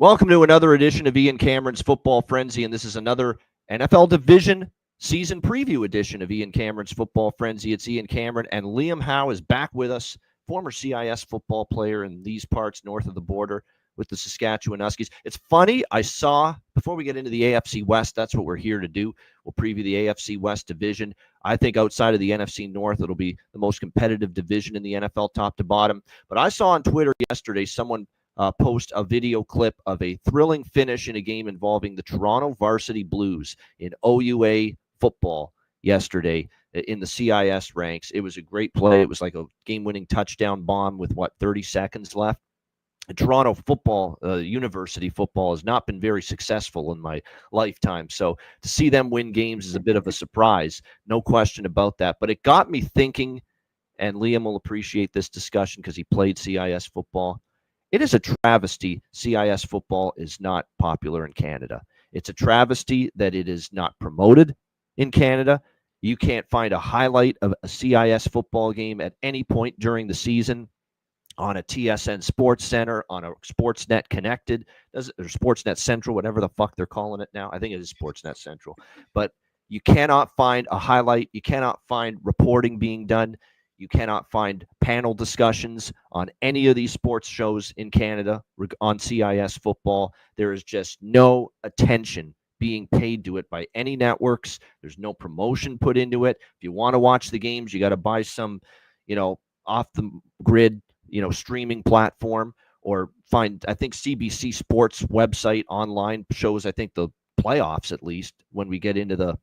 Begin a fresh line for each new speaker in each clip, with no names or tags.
Welcome to another edition of Ian Cameron's Football Frenzy, and this is another NFL Division Season Preview edition of Ian Cameron's Football Frenzy. It's Ian Cameron, and Liam Howe is back with us, former CIS football player in these parts north of the border with the Saskatchewan Huskies. It's funny, I saw, before we get into the AFC West, that's what we're here to do. We'll preview the AFC West division. I think outside of the NFC North, it'll be the most competitive division in the NFL top to bottom. But I saw on Twitter yesterday someone post a video clip of a thrilling finish in a game involving the Toronto Varsity Blues in OUA football yesterday in the CIS ranks. It was a great play. It was like a game-winning touchdown bomb with, 30 seconds left. Toronto football, university football, has not been very successful in my lifetime. So to see them win games is a bit of a surprise, no question about that. But it got me thinking, and Liam will appreciate this discussion because he played CIS football. It is a travesty CIS football is not popular in Canada. It's a travesty that it is not promoted in Canada. You can't find a highlight of a CIS football game at any point during the season on a TSN Sports Center, on a Sportsnet Connected, or Sportsnet Central, whatever the fuck they're calling it now. I think it is Sportsnet Central. But you cannot find a highlight. You cannot find reporting being done. You cannot find panel discussions on any of these sports shows in Canada on CIS football. There is just no attention being paid to it by any networks. There's no promotion put into it. If you want to watch the games, you got to buy some, off the grid, streaming platform, or find, I think CBC Sports website online shows, I think the playoffs, at least when we get into the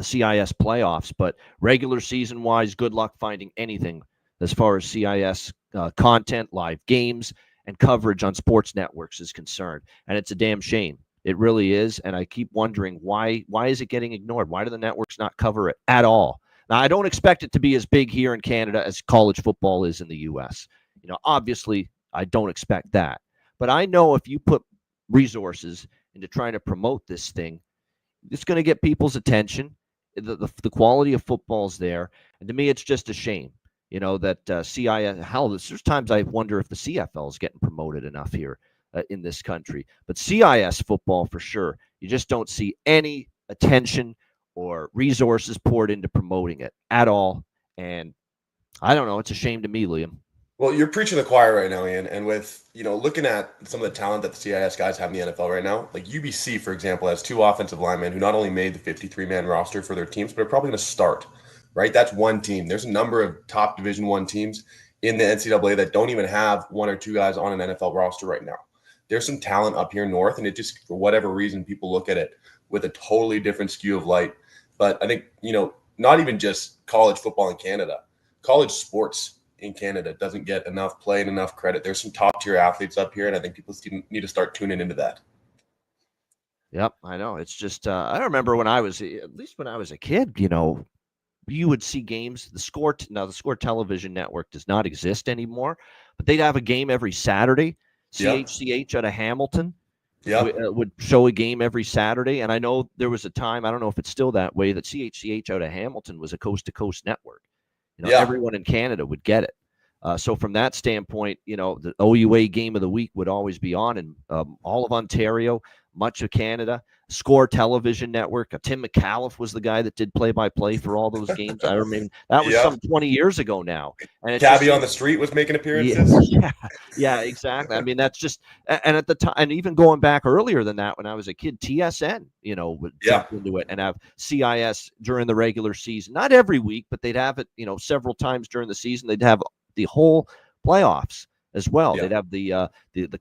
CIS playoffs. But regular season wise, good luck finding anything as far as CIS content, live games, and coverage on sports networks is concerned. And it's a damn shame. It really is. And I keep wondering why is it getting ignored? Why do the networks not cover it at all? Now, I don't expect it to be as big here in Canada as college football is in the U.S. Obviously, I don't expect that. But I know if you put resources into trying to promote this thing, it's going to get people's attention. The quality of football is there. And to me, it's just a shame, that CIS, hell, there's times I wonder if the CFL is getting promoted enough here in this country. But CIS football, for sure, you just don't see any attention or resources poured into promoting it at all. And I don't know. It's a shame to me, Liam.
Well, you're preaching the choir right now, Ian. And with, looking at some of the talent that the CIS guys have in the NFL right now, like UBC, for example, has two offensive linemen who not only made the 53-man roster for their teams, but are probably going to start, right? That's one team. There's a number of top Division I teams in the NCAA that don't even have one or two guys on an NFL roster right now. There's some talent up here north, and it just, for whatever reason, people look at it with a totally different skew of light. But I think, not even just college football in Canada, college sports in Canada doesn't get enough play and enough credit. There's some top tier athletes up here, and I think people need to start tuning into that.
Yep, I know. It's just, I remember when I was a kid, you would see games. The Score television network does not exist anymore, but they'd have a game every Saturday. CHCH out of Hamilton would show a game every Saturday. And I know there was a time, I don't know if it's still that way, that CHCH out of Hamilton was a coast-to-coast network. Everyone in Canada would get it. So from that standpoint, the OUA game of the week would always be on in all of Ontario, much of Canada. Score television network. Tim McAuliffe was the guy that did play-by-play for all those games. I remember that was some 20 years ago now. And
Cabby on the Street was making appearances.
Yeah, exactly. I mean, that's just, and at the time, and even going back earlier than that, when I was a kid, TSN, would jump into it and have CIS during the regular season. Not every week, but they'd have it, several times during the season. They'd have the whole playoffs as well. They'd have the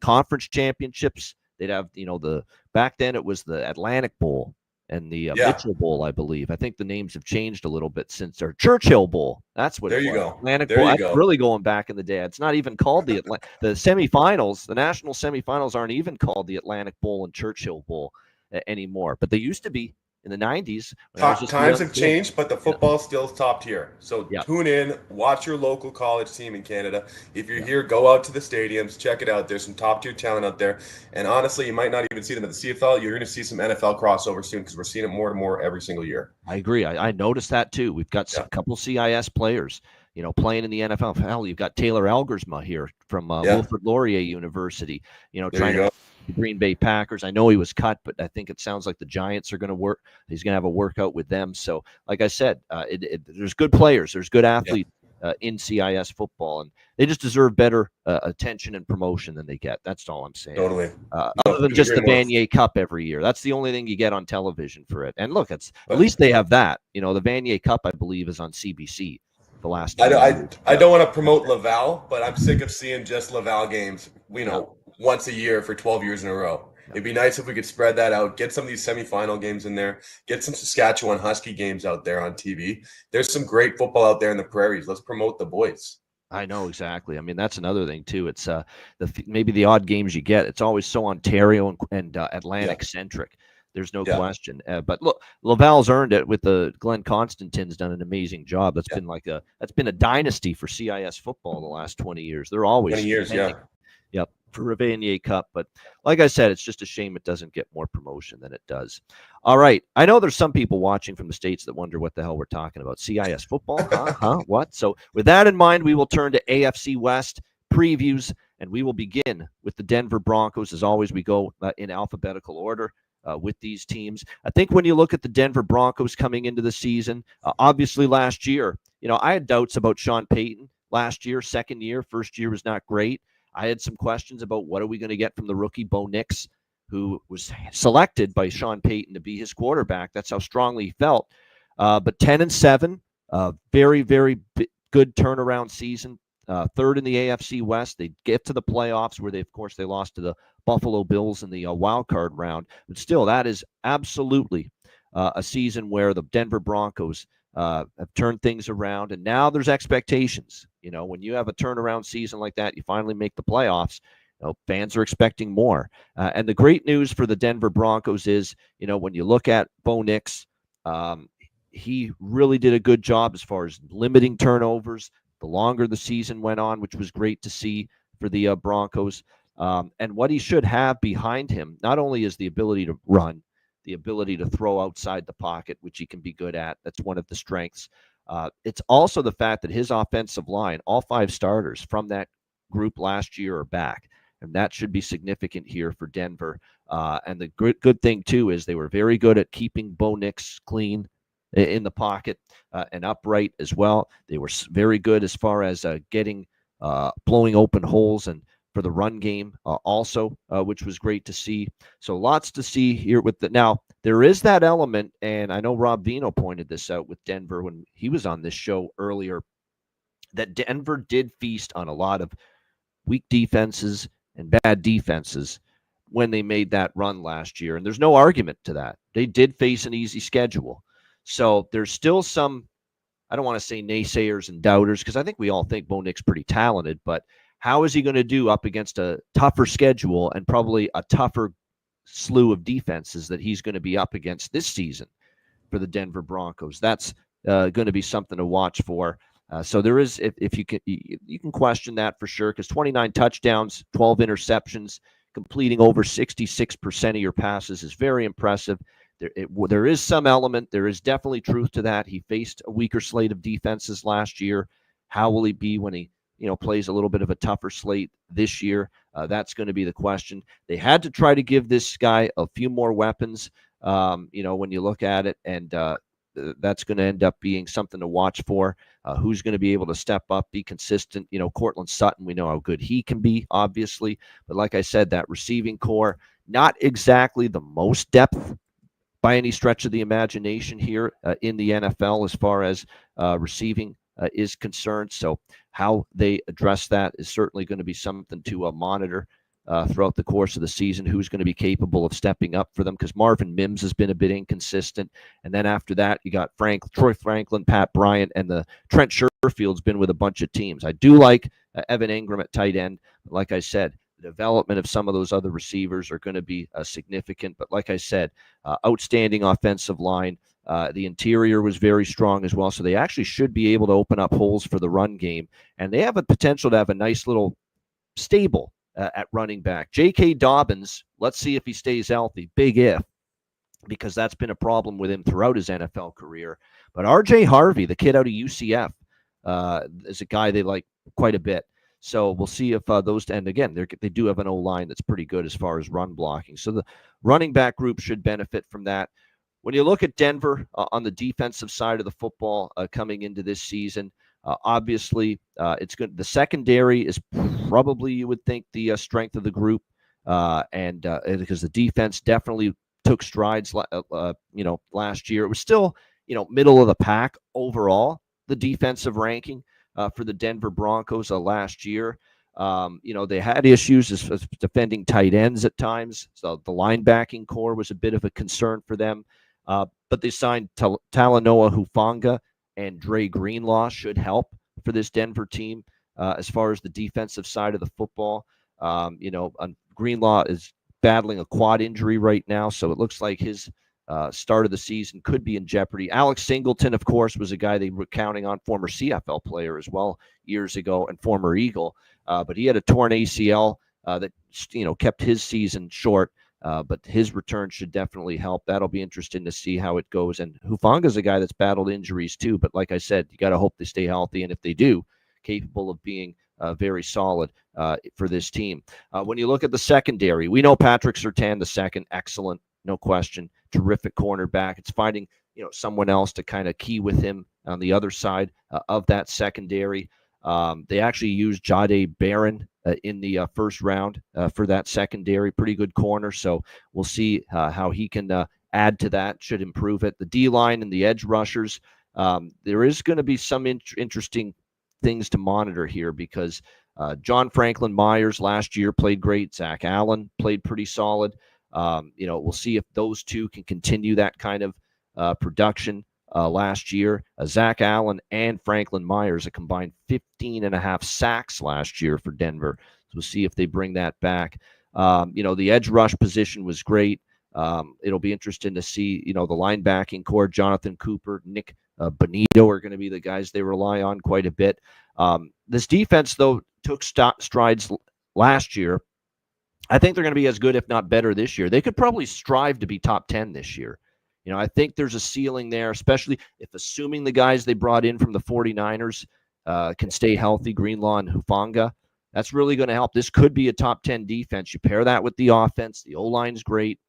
conference championships. They'd have, back then it was the Atlantic Bowl and the Mitchell Bowl, I believe. I think the names have changed a little bit since our Churchill Bowl. That's what
there
it
you
was.
go.
Atlantic Bowl. That's really going back in the day. It's not even called the semifinals. The national semifinals aren't even called the Atlantic Bowl and Churchill Bowl anymore, but they used to be in the 90s.
Times have changed, but the football still top tier. So tune in, watch your local college team in Canada. If you're here, go out to the stadiums, check it out. There's some top tier talent out there. And honestly, you might not even see them at the CFL. You're going to see some NFL crossover soon because we're seeing it more and more every single year.
I agree. I noticed that too. We've got a couple CIS players, playing in the NFL. Hell, you've got Taylor Elgersma here from Wilfrid Laurier University, trying to the Green Bay Packers. I know he was cut, but I think it sounds like the Giants are going to work. He's going to have a workout with them. So, like I said, there's good players, there's good athletes in CIS football, and they just deserve better attention and promotion than they get. That's all I'm saying.
Totally.
Other than just the Vanier Cup every year. That's the only thing you get on television for it. And look, at least they have that. The Vanier Cup, I believe, is on CBC. The last
I don't want to promote Laval, but I'm sick of seeing just Laval games, once a year for 12 years in a row. It'd be nice if we could spread that out, get some of these semifinal games in there, get some Saskatchewan Husky games out there on TV. There's some great football out there in the prairies. Let's promote the boys.
I know, exactly. I mean, that's another thing too. It's maybe the odd games you get. It's always so Ontario and Atlantic centric. There's no question. But look, Laval's earned it with the Glenn Constantine's done an amazing job. That's been a dynasty for CIS football the last 20 years. They're always
20 years,
Yep, for a Vanier Cup. But like I said, it's just a shame it doesn't get more promotion than it does. All right. I know there's some people watching from the States that wonder what the hell we're talking about. CIS football? What? So with that in mind, we will turn to AFC West previews, and we will begin with the Denver Broncos. As always, we go in alphabetical order. With these teams, I think when you look at the Denver Broncos coming into the season, obviously last year, I had doubts about Sean Payton last year, second year. First year was not great. I had some questions about what are we going to get from the rookie Bo Nix, who was selected by Sean Payton to be his quarterback. That's how strongly he felt. But 10-7, very, very good turnaround season. Third in the AFC West. They get to the playoffs where they lost to the Buffalo Bills in the wild card round. But still, that is absolutely a season where the Denver Broncos have turned things around. And now there's expectations. When you have a turnaround season like that, you finally make the playoffs. Fans are expecting more. And the great news for the Denver Broncos is, when you look at Bo Nix, he really did a good job as far as limiting turnovers the longer the season went on, which was great to see for the Broncos. And what he should have behind him, not only is the ability to run, the ability to throw outside the pocket, which he can be good at. That's one of the strengths. It's also the fact that his offensive line, all 5 starters from that group last year are back. And that should be significant here for Denver. And the good thing, too, is they were very good at keeping Bo Nix clean in the pocket and upright as well. They were very good as far as blowing open holes and for the run game also, which was great to see. So lots to see here with now there is that element, and I know Rob Vino pointed this out with Denver when he was on this show earlier, that Denver did feast on a lot of weak defenses and bad defenses when they made that run last year. And there's no argument to that. They did face an easy schedule. So there's still some, I don't want to say naysayers and doubters, because I think we all think Bo Nix pretty talented, but how is he going to do up against a tougher schedule and probably a tougher slew of defenses that he's going to be up against this season for the Denver Broncos? That's going to be something to watch for. So there is, if you can question that for sure, because 29 touchdowns, 12 interceptions, completing over 66% of your passes is very impressive. There is some element. There is definitely truth to that. He faced a weaker slate of defenses last year. How will he be when he plays a little bit of a tougher slate this year? That's going to be the question. They had to try to give this guy a few more weapons, when you look at it, and that's going to end up being something to watch for. Who's going to be able to step up, be consistent? Cortland Sutton, we know how good he can be, obviously. But like I said, that receiving core, not exactly the most depth by any stretch of the imagination here in the NFL as far as receiving is concerned. So how they address that is certainly going to be something to monitor throughout the course of the season. Who's going to be capable of stepping up for them? Because Marvin Mims has been a bit inconsistent. And then after that, you got Troy Franklin, Pat Bryant, and the Trent Sherfield's been with a bunch of teams. I do like Evan Ingram at tight end. Like I said, the development of some of those other receivers are going to be significant. But like I said, outstanding offensive line. The interior was very strong as well. So they actually should be able to open up holes for the run game. And they have a potential to have a nice little stable at running back. J.K. Dobbins, let's see if he stays healthy. Big if, because that's been a problem with him throughout his NFL career. But R.J. Harvey, the kid out of UCF, is a guy they like quite a bit. So we'll see if those, and again, they do have an O-line that's pretty good as far as run blocking. So the running back group should benefit from that. When you look at Denver on the defensive side of the football coming into this season, obviously it's good. The secondary is probably, you would think, the strength of the group, and because the defense definitely took strides, last year. It was still, middle of the pack overall, the defensive ranking for the Denver Broncos last year. They had issues as defending tight ends at times. So the linebacking core was a bit of a concern for them. But they signed Talanoa Hufanga and Dre Greenlaw should help for this Denver team as far as the defensive side of the football. Greenlaw is battling a quad injury right now, so it looks like his start of the season could be in jeopardy. Alex Singleton, of course, was a guy they were counting on, former CFL player as well years ago and former Eagle, but he had a torn ACL that kept his season short. But his return should definitely help. That'll be interesting to see how it goes. And Hufanga's a guy that's battled injuries too. But like I said, you got to hope they stay healthy. And if they do, capable of being very solid for this team. When you look at the secondary, we know Patrick Surtain II, excellent, no question, terrific cornerback. It's finding someone else to kind of key with him on the other side of that secondary. They actually used Jahdae Barron in the first round for that secondary. Pretty good corner. So we'll see how he can add to that, should improve it. The D-line and the edge rushers, there is going to be some interesting things to monitor here because John Franklin Myers last year played great. Zach Allen played pretty solid. We'll see if those two can continue that kind of production. Last year, Zach Allen and Franklin Myers, a combined 15.5 sacks last year for Denver. So we'll see if they bring that back. The edge rush position was great. It'll be interesting to see, the linebacking core, Jonathan Cooper, Nick Bonito are going to be the guys they rely on quite a bit. This defense, though, took strides last year. I think they're going to be as good, if not better, this year. They could probably strive to be top 10 this year. I think there's a ceiling there, especially if assuming the guys they brought in from the 49ers can stay healthy, Greenlaw and Hufanga. That's really going to help. This could be a top 10 defense. You pair that with the offense. The O-line's great.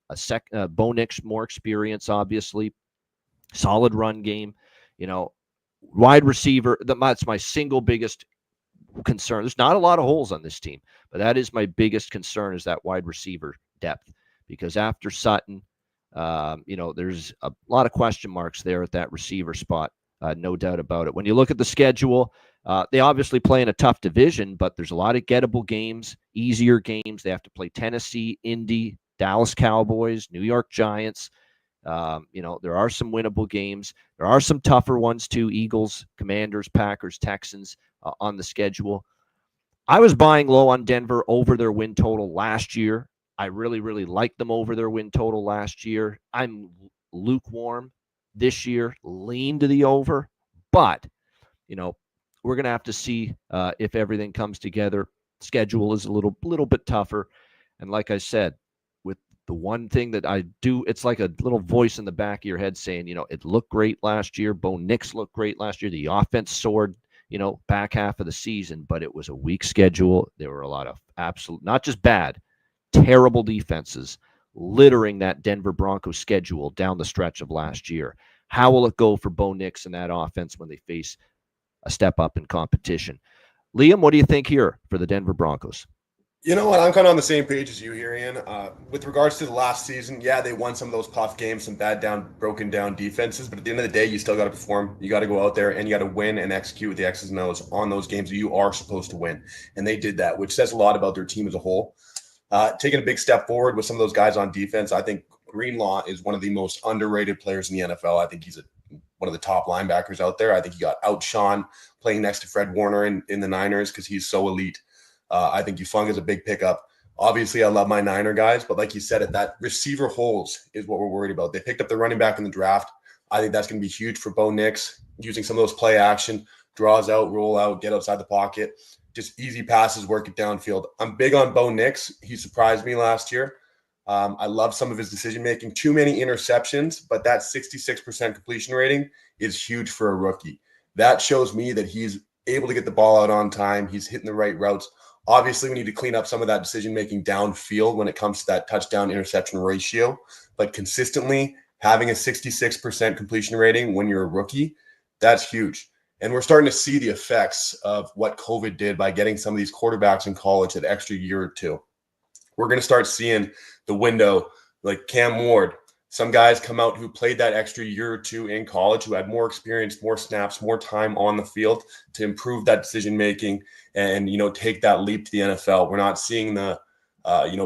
Bo Nix, more experience, obviously. Solid run game. Wide receiver, that's my single biggest concern. There's not a lot of holes on this team, but that is my biggest concern is that wide receiver depth. Because after Sutton, there's a lot of question marks there at that receiver spot, no doubt about it. When you look at the schedule, they obviously play in a tough division, but there's a lot of gettable games, easier games. They have to play Tennessee, Indy, Dallas Cowboys, New York Giants. There are some winnable games. There are some tougher ones too, Eagles, Commanders, Packers, Texans on the schedule. I was buying low on Denver over their win total last year. I really, really liked them over their win total last year. I'm lukewarm this year, lean to the over. But, we're going to have to see if everything comes together. Schedule is a little bit tougher. And like I said, with the one thing that I do, it's like a little voice in the back of your head saying, it looked great last year. Bo Nix looked great last year. The offense soared, back half of the season. But it was a weak schedule. There were a lot of absolute, not just bad, terrible defenses littering that Denver Broncos schedule down the stretch of last year. How will it go for Bo Nix and that offense when they face a step up in competition? Liam, what do you think here for the Denver Broncos?
You know what? I'm kind of on the same page as you here, Ian. With regards to the last season, yeah, they won some of those tough games, some broken down defenses. But at the end of the day, you still got to perform. You got to go out there and you got to win and execute with the X's and O's on those games that you are supposed to win. And they did that, which says a lot about their team as a whole. Taking a big step forward with some of those guys on defense. I think Greenlaw is one of the most underrated players in the NFL. I think he's one of the top linebackers out there. I think he got outshone playing next to Fred Warner in the Niners because he's so elite. I think Hufanga is a big pickup. Obviously, I love my Niner guys, but like you said, that receiver holes is what we're worried about. They picked up the running back in the draft. I think that's going to be huge for Bo Nix, using some of those play action, draws out, roll out, get outside the pocket. Just easy passes, work it downfield. I'm big on Bo Nix. He surprised me last year. I love some of his decision-making. Too many interceptions, but that 66% completion rating is huge for a rookie. That shows me that he's able to get the ball out on time. He's hitting the right routes. Obviously, we need to clean up some of that decision-making downfield when it comes to that touchdown-interception ratio. But consistently having a 66% completion rating when you're a rookie, that's huge. And we're starting to see the effects of what COVID did by getting some of these quarterbacks in college that extra year or two. We're going to start seeing the window like Cam Ward. Some guys come out who played that extra year or two in college, who had more experience, more snaps, more time on the field to improve that decision-making and, take that leap to the NFL. We're not seeing the,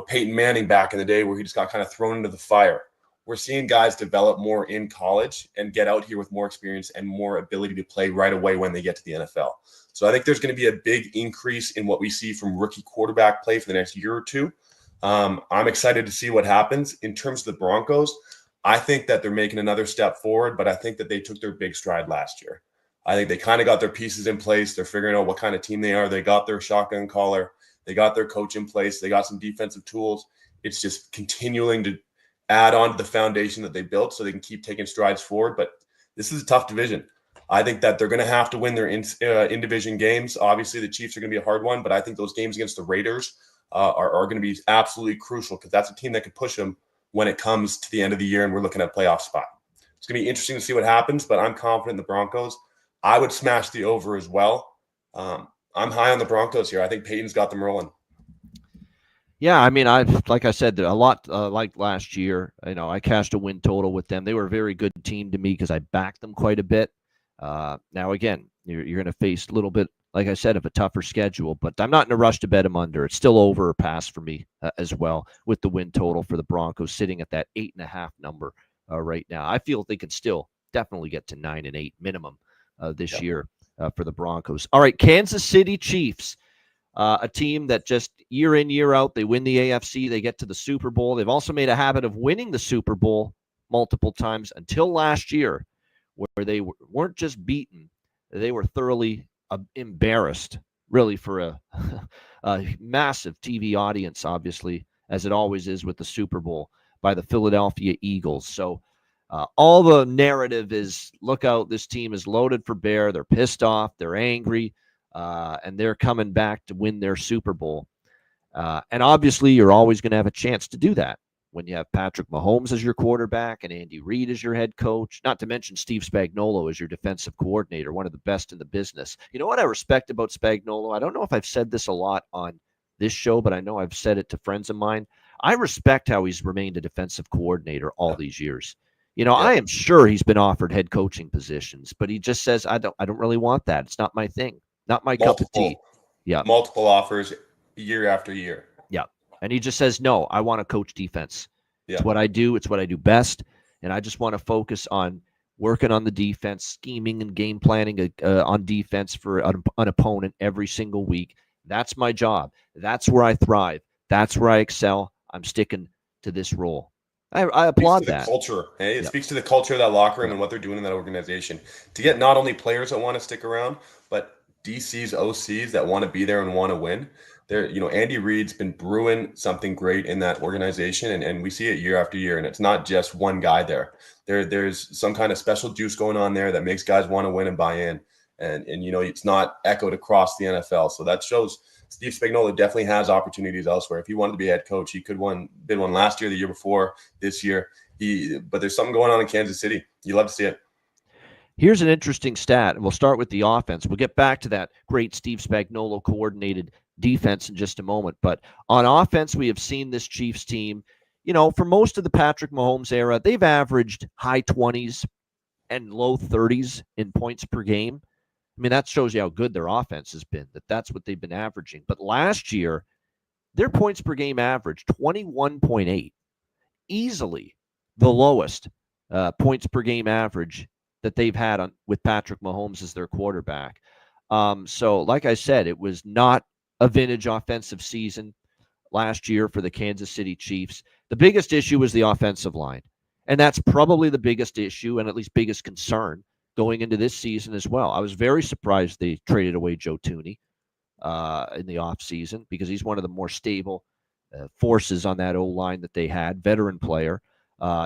Peyton Manning back in the day where he just got kind of thrown into the fire. We're seeing guys develop more in college and get out here with more experience and more ability to play right away when they get to the NFL. So I think there's going to be a big increase in what we see from rookie quarterback play for the next year or two. I'm excited to see what happens. In terms of the Broncos, I think that they're making another step forward, but I think that they took their big stride last year. I think they kind of got their pieces in place. They're figuring out what kind of team they are. They got their shotgun caller. They got their coach in place. They got some defensive tools. It's just continuing to add on to the foundation that they built so they can keep taking strides forward. But this is a tough division. I think that they're going to have to win their in-division games. Obviously, the Chiefs are going to be a hard one, but I think those games against the Raiders are going to be absolutely crucial because that's a team that could push them when it comes to the end of the year and we're looking at a playoff spot. It's going to be interesting to see what happens, but I'm confident in the Broncos. I would smash the over as well. I'm high on the Broncos here. I think Peyton's got them rolling.
Yeah, I mean, like I said, a lot like last year. I cashed a win total with them. They were a very good team to me because I backed them quite a bit. Now, again, you're going to face a little bit, like I said, of a tougher schedule, but I'm not in a rush to bet them under. It's still over or pass for me as well with the win total for the Broncos sitting at that 8.5 number right now. I feel they can still definitely get to 9 and 8 minimum this year for the Broncos. All right, Kansas City Chiefs. A team that just year in, year out, they win the AFC, they get to the Super Bowl. They've also made a habit of winning the Super Bowl multiple times until last year, where they weren't just beaten, they were thoroughly embarrassed, really, for a massive TV audience, obviously, as it always is with the Super Bowl, by the Philadelphia Eagles. So all the narrative is, look out, this team is loaded for bear. They're pissed off. They're angry. And they're coming back to win their Super Bowl. And obviously, you're always going to have a chance to do that when you have Patrick Mahomes as your quarterback and Andy Reid as your head coach, not to mention Steve Spagnuolo as your defensive coordinator, one of the best in the business. You know what I respect about Spagnuolo? I don't know if I've said this a lot on this show, but I know I've said it to friends of mine. I respect how he's remained a defensive coordinator all these years. I am sure he's been offered head coaching positions, but he just says, I don't really want that. It's not my thing. Not my cup of tea. Yeah.
Multiple offers year after year.
Yeah. And he just says, no, I want to coach defense.
Yeah.
It's what I do. It's what I do best. And I just want to focus on working on the defense, scheming and game planning on defense for an opponent every single week. That's my job. That's where I thrive. That's where I excel. I'm sticking to this role. I applaud that.
Culture. Hey? It speaks to the culture of that locker room and what they're doing in that organization. To get not only players that want to stick around, but DCs, OCs that want to be there and want to win. Andy Reid's been brewing something great in that organization, and we see it year after year. And it's not just one guy there. There's some kind of special juice going on there that makes guys want to win and buy in. And it's not echoed across the NFL. So that shows Steve Spagnuolo definitely has opportunities elsewhere. If he wanted to be head coach, he could been one last year, the year before, this year. But there's something going on in Kansas City. You love to see it.
Here's an interesting stat, and we'll start with the offense. We'll get back to that great Steve Spagnuolo coordinated defense in just a moment. But on offense, we have seen this Chiefs team, for most of the Patrick Mahomes era, they've averaged high 20s and low 30s in points per game. I mean, that shows you how good their offense has been, that's what they've been averaging. But last year, their points per game average 21.8, easily the lowest points per game average that they've had with Patrick Mahomes as their quarterback. So like I said, it was not a vintage offensive season last year for the Kansas City Chiefs. The biggest issue was the offensive line. And that's probably the biggest issue and at least biggest concern going into this season as well. I was very surprised they traded away Joe Thuney in the offseason because he's one of the more stable forces on that O-line that they had, veteran player.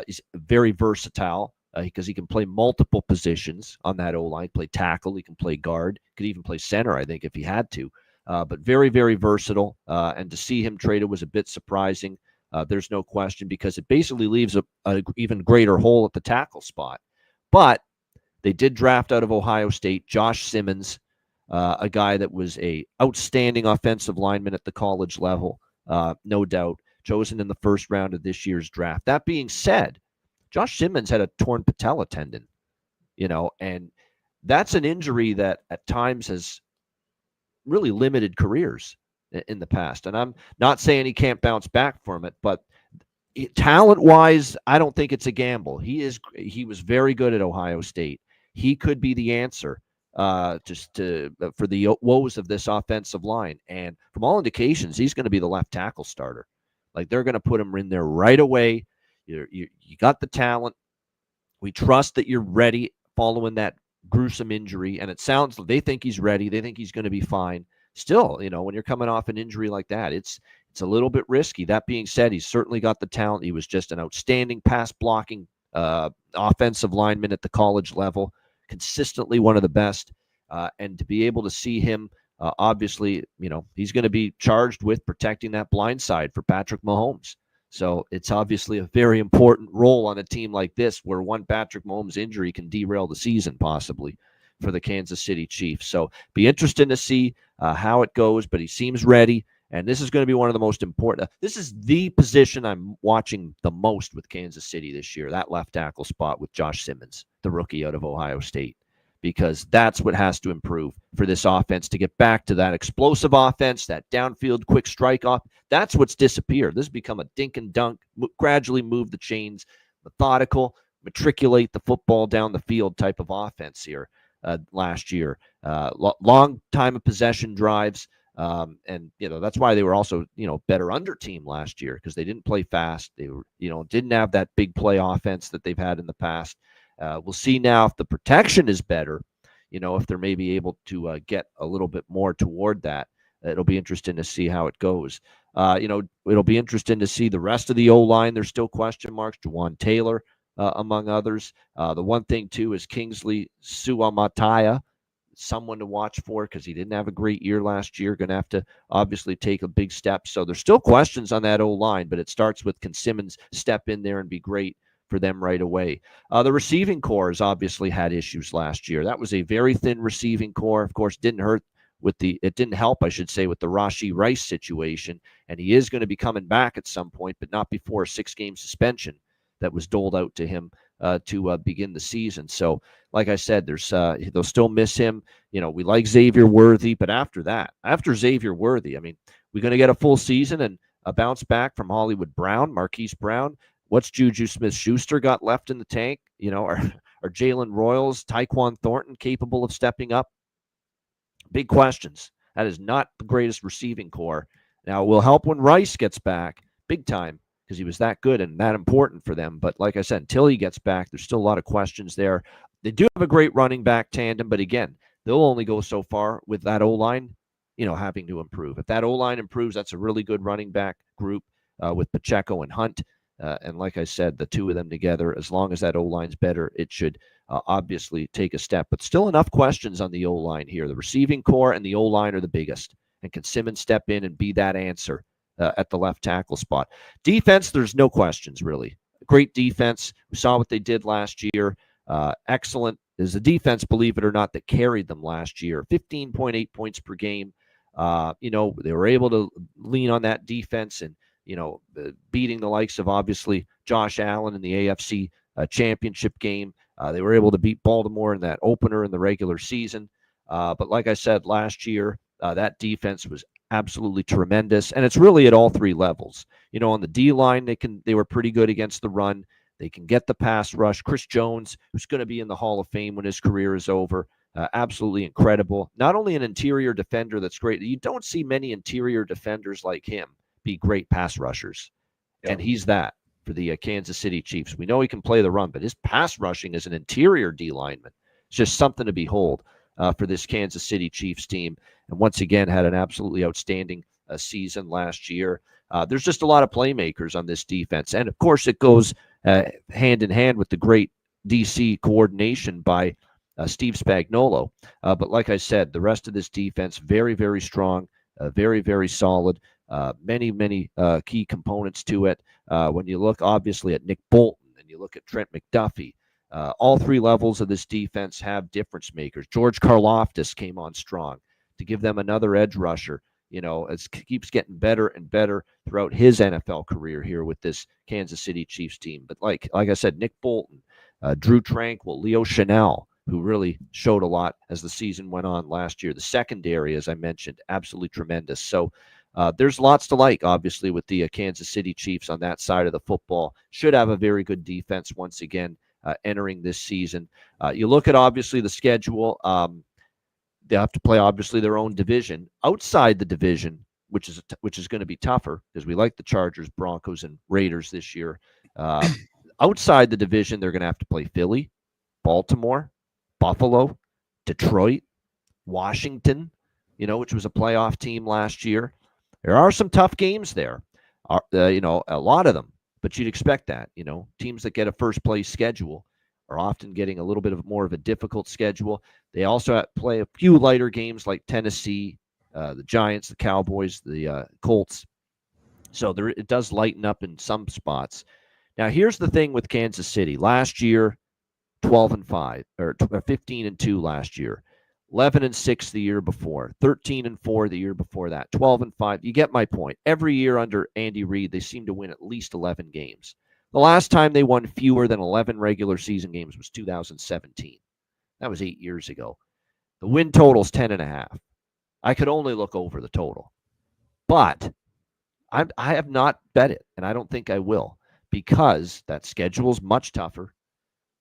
He's very versatile. because he can play multiple positions on that O-line, play tackle, he can play guard, could even play center, I think, if he had to. But very, very versatile. And to see him traded was a bit surprising. There's no question, because it basically leaves a even greater hole at the tackle spot. But they did draft out of Ohio State Josh Simmons, a guy that was a outstanding offensive lineman at the college level, no doubt, chosen in the first round of this year's draft. That being said, Josh Simmons had a torn patella tendon, and that's an injury that at times has really limited careers in the past. And I'm not saying he can't bounce back from it, but talent-wise, I don't think it's a gamble. He was very good at Ohio State. He could be the answer for the woes of this offensive line. And from all indications, he's going to be the left tackle starter. Like, they're going to put him in there right away. You got the talent. We trust that you're ready following that gruesome injury. And it sounds they think he's ready. They think he's going to be fine. Still, when you're coming off an injury like that, it's a little bit risky. That being said, he's certainly got the talent. He was just an outstanding pass blocking offensive lineman at the college level, consistently one of the best. And to be able to see him, obviously, he's going to be charged with protecting that blind side for Patrick Mahomes. So it's obviously a very important role on a team like this, where one Patrick Mahomes injury can derail the season possibly for the Kansas City Chiefs. So be interesting to see how it goes, but he seems ready. And this is going to be one of the most important. This is the position I'm watching the most with Kansas City this year, that left tackle spot with Josh Simmons, the rookie out of Ohio State, because that's what has to improve for this offense to get back to that explosive offense, that downfield quick strike off. That's what's disappeared. This has become a dink and dunk, gradually move the chains, methodical, matriculate the football down the field type of offense here last year. Long time of possession drives. And that's why they were also better under team last year, because they didn't play fast. They were didn't have that big play offense that they've had in the past. We'll see now if the protection is better, if they're maybe able to get a little bit more toward that. It'll be interesting to see how it goes. It'll be interesting to see the rest of the O-line. There's still question marks. Juwan Taylor, among others. The one thing too is Kingsley Suamataia, someone to watch for, because he didn't have a great year last year. Going to have to obviously take a big step. So there's still questions on that O-line, but it starts with, can Simmons step in there and be great for them right away? The receiving corps has obviously had issues last year. That was a very thin receiving corps. Of course, it didn't help, I should say, with the Rashee Rice situation. And he is going to be coming back at some point, but not before a 6-game suspension that was doled out to him to begin the season. So, like I said, they'll still miss him. We like Xavier Worthy, but after Xavier Worthy, we're going to get a full season and a bounce back from Hollywood Brown, Marquise Brown. What's Juju Smith-Schuster got left in the tank? Are Jalen Royals, Tyquan Thornton capable of stepping up? Big questions. That is not the greatest receiving corps. Now, it will help when Rice gets back, big time, because he was that good and that important for them. But like I said, until he gets back, there's still a lot of questions there. They do have a great running back tandem, but again, they'll only go so far with that O-line, having to improve. If that O-line improves, that's a really good running back group with Pacheco and Hunt. And like I said, the two of them together, as long as that O-line's better, it should obviously take a step. But still enough questions on the O-line here. The receiving corps and the O-line are the biggest. And can Simmons step in and be that answer at the left tackle spot? Defense, there's no questions, really. Great defense. We saw what they did last year. Excellent. Is the defense, believe it or not, that carried them last year. 15.8 points per game. They were able to lean on that defense and, beating the likes of, obviously, Josh Allen in the AFC championship game. They were able to beat Baltimore in that opener in the regular season. But like I said, last year, that defense was absolutely tremendous. And it's really at all three levels. On the D-line, they were pretty good against the run. They can get the pass rush. Chris Jones, who's going to be in the Hall of Fame when his career is over, absolutely incredible. Not only an interior defender that's great. You don't see many interior defenders like him be great pass rushers. Yep. And he's that for the Kansas City Chiefs. We know he can play the run, but his pass rushing as an interior D lineman is just something to behold for this Kansas City Chiefs team. And once again, had an absolutely outstanding season last year. There's just a lot of playmakers on this defense. And of course, it goes hand in hand with the great DC coordination by Steve Spagnuolo. But like I said, the rest of this defense, very, very strong, very, very solid. Many key components to it. When you look, obviously, at Nick Bolton and you look at Trent McDuffie, all three levels of this defense have difference makers. George Karlaftis came on strong to give them another edge rusher. It keeps getting better and better throughout his NFL career here with this Kansas City Chiefs team. But like I said, Nick Bolton, Drew Tranquill, Leo Chanel, who really showed a lot as the season went on last year. The secondary, as I mentioned, absolutely tremendous. So there's lots to like, obviously, with the Kansas City Chiefs on that side of the football. Should have a very good defense once again entering this season. You look at, obviously, the schedule. They have to play, obviously, their own division. Outside the division, which is going to be tougher, because we like the Chargers, Broncos, and Raiders this year. Outside the division, they're going to have to play Philly, Baltimore, Buffalo, Detroit, Washington, which was a playoff team last year. There are some tough games there, a lot of them, but you'd expect that. Teams that get a first-place schedule are often getting a little bit of more of a difficult schedule. They also play a few lighter games like Tennessee, the Giants, the Cowboys, the Colts. So it does lighten up in some spots. Now, here's the thing with Kansas City. Last year, 12-5, or 15-2 last year. 11-6 the year before, 13-4 the year before that, 12-5. You get my point. Every year under Andy Reid, they seem to win at least 11 games. The last time they won fewer than 11 regular season games was 2017. That was 8 years ago. The win total's 10.5. I could only look over the total. But I have not bet it, and I don't think I will, because that schedule's much tougher.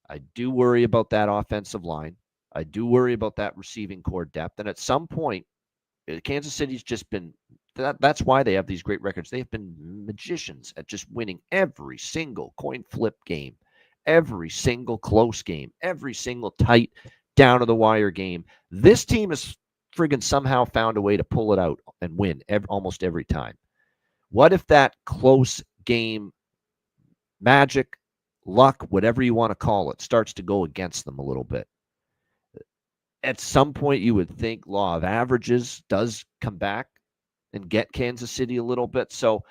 I do worry about that offensive line. I do worry about that receiving core depth. And at some point, Kansas City's just been that's why they have these great records. They have been magicians at just winning every single coin flip game, every single close game, every single tight down to the wire game. This team has friggin' somehow found a way to pull it out and win almost every time. What if that close game magic, luck, whatever you want to call it, starts to go against them a little bit? At some point, you would think law of averages does come back and get Kansas City a little bit. So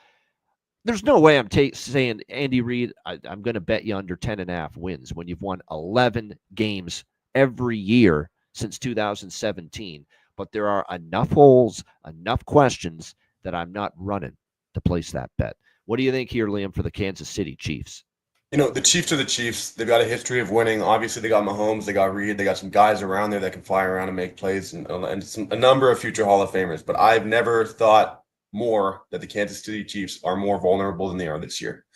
there's no way I'm saying, Andy Reid, I'm going to bet you under 10.5 wins when you've won 11 games every year since 2017. But there are enough holes, enough questions that I'm not running to place that bet. What do you think here, Liam, for the Kansas City Chiefs?
The Chiefs are the Chiefs. They've got a history of winning. Obviously, they got Mahomes, they got Reed, they got some guys around there that can fly around and make plays, and a number of future Hall of Famers. But I've never thought more that the Kansas City Chiefs are more vulnerable than they are this year.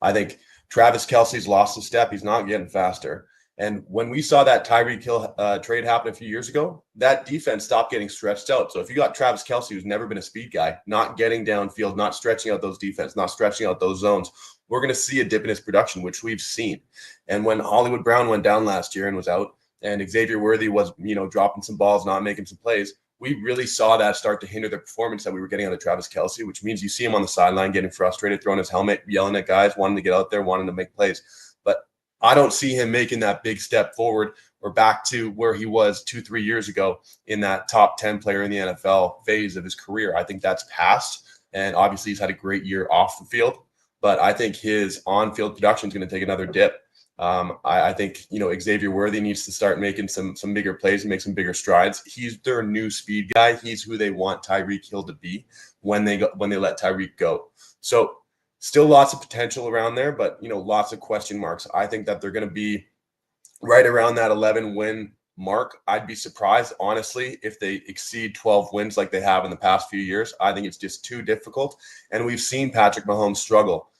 I think Travis Kelce's lost a step. He's not getting faster. And when we saw that Tyreek Hill trade happen a few years ago, that defense stopped getting stretched out. So if you got Travis Kelce, who's never been a speed guy, not getting downfield, not stretching out those defense, not stretching out those zones, we're going to see a dip in his production, which we've seen. And when Hollywood Brown went down last year and was out, and Xavier Worthy was, dropping some balls, not making some plays, we really saw that start to hinder the performance that we were getting out of Travis Kelce, which means you see him on the sideline getting frustrated, throwing his helmet, yelling at guys, wanting to get out there, wanting to make plays. But I don't see him making that big step forward or back to where he was 2-3 years ago in that top 10 player in the NFL phase of his career. I think that's past. And obviously he's had a great year off the field, but I think his on-field production is going to take another dip. I think, Xavier Worthy needs to start making some bigger plays and make some bigger strides. He's their new speed guy. He's who they want Tyreek Hill to be when they let Tyreek go. So still lots of potential around there, but, lots of question marks. I think that they're going to be right around that 11 win mark. I'd be surprised, honestly, if they exceed 12 wins like they have in the past few years. I think it's just too difficult. And we've seen Patrick Mahomes struggle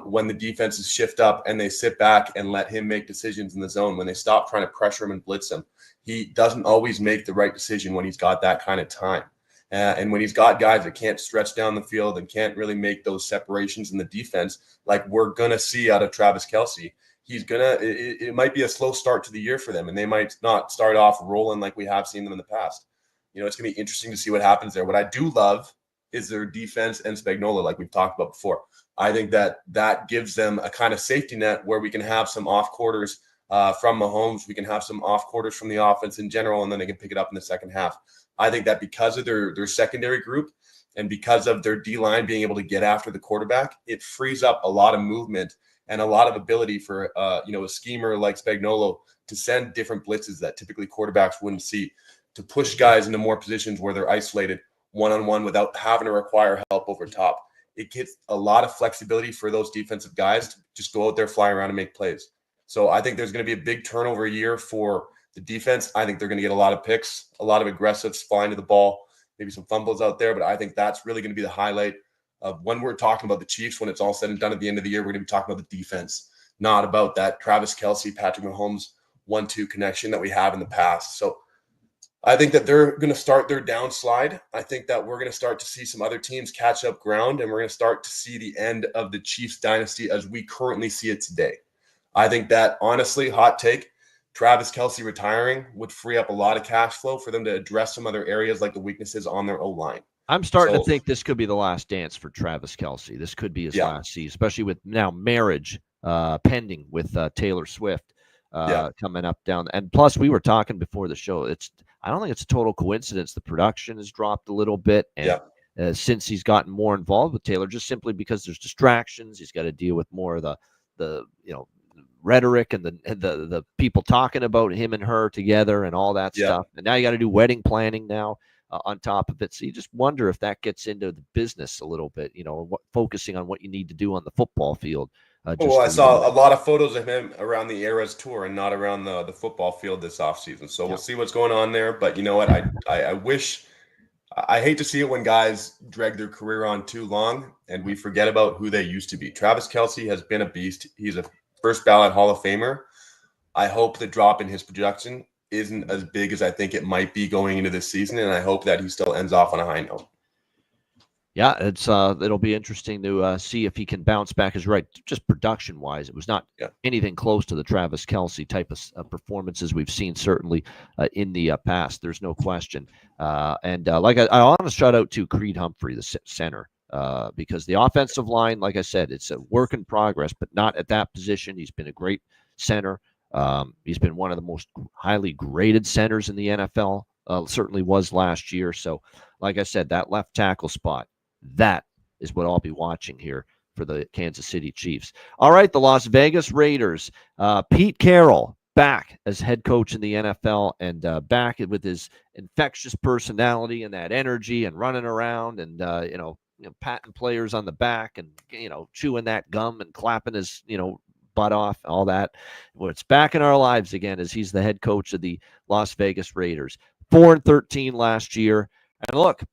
when the defenses shift up and they sit back and let him make decisions in the zone. When they stop trying to pressure him and blitz him, he doesn't always make the right decision when he's got that kind of time. And when he's got guys that can't stretch down the field and can't really make those separations in the defense, like we're going to see out of Travis Kelce, it might be a slow start to the year for them, and they might not start off rolling like we have seen them in the past. It's going to be interesting to see what happens there. What I do love is their defense and Spagnuolo, like we've talked about before. I think that gives them a kind of safety net where we can have some off quarters from Mahomes. We can have some off quarters from the offense in general, and then they can pick it up in the second half. I think that because of their secondary group and because of their D-line being able to get after the quarterback, it frees up a lot of movement and a lot of ability for a schemer like Spagnuolo to send different blitzes that typically quarterbacks wouldn't see, to push guys into more positions where they're isolated one-on-one without having to require help over top. It gives a lot of flexibility for those defensive guys to just go out there, fly around, and make plays. So I think there's going to be a big turnover year for the defense. I think they're going to get a lot of picks, a lot of aggressives flying to the ball, maybe some fumbles out there. But I think that's really going to be the highlight of when we're talking about the Chiefs. When it's all said and done at the end of the year, we're going to be talking about the defense, not about that Travis Kelce, Patrick Mahomes 1-2 connection that we have in the past. So I think that they're going to start their downslide. I think that we're going to start to see some other teams catch up ground, and we're going to start to see the end of the Chiefs dynasty as we currently see it today. I think that, honestly, hot take, Travis Kelce retiring would free up a lot of cash flow for them to address some other areas like the weaknesses on their O-line.
I'm starting to think this could be the last dance for Travis Kelce. This could be his last season, especially with now marriage pending with Taylor Swift coming up down. And plus, we were talking before the show. I don't think it's a total coincidence. The production has dropped a little bit, and since he's gotten more involved with Taylor, just simply because there's distractions, he's got to deal with more of the rhetoric and the people talking about him and her together and all that stuff. And now you got to do wedding planning now on top of it. So you just wonder if that gets into the business a little bit, focusing on what you need to do on the football field.
I saw a lot of photos of him around the Eras Tour and not around the football field this offseason. So we'll see what's going on there. But you know what? I hate to see it when guys drag their career on too long and we forget about who they used to be. Travis Kelce has been a beast. He's a first ballot Hall of Famer. I hope the drop in his production isn't as big as I think it might be going into this season, and I hope that he still ends off on a high note.
Yeah, it'll be interesting to see if he can bounce back. Is right, just production wise, it was not anything close to the Travis Kelce type of performances we've seen certainly in the past. There's no question. I want to shout out to Creed Humphrey, the center, because the offensive line, like I said, it's a work in progress, but not at that position. He's been a great center. He's been one of the most highly graded centers in the NFL. Certainly was last year. So, like I said, that left tackle spot. That is what I'll be watching here for the Kansas City Chiefs. All right, the Las Vegas Raiders. Pete Carroll back as head coach in the NFL and back with his infectious personality and that energy and running around and, patting players on the back and, chewing that gum and clapping his, butt off, all that. Well, it's back in our lives again as he's the head coach of the Las Vegas Raiders. 4-13 last year. And look,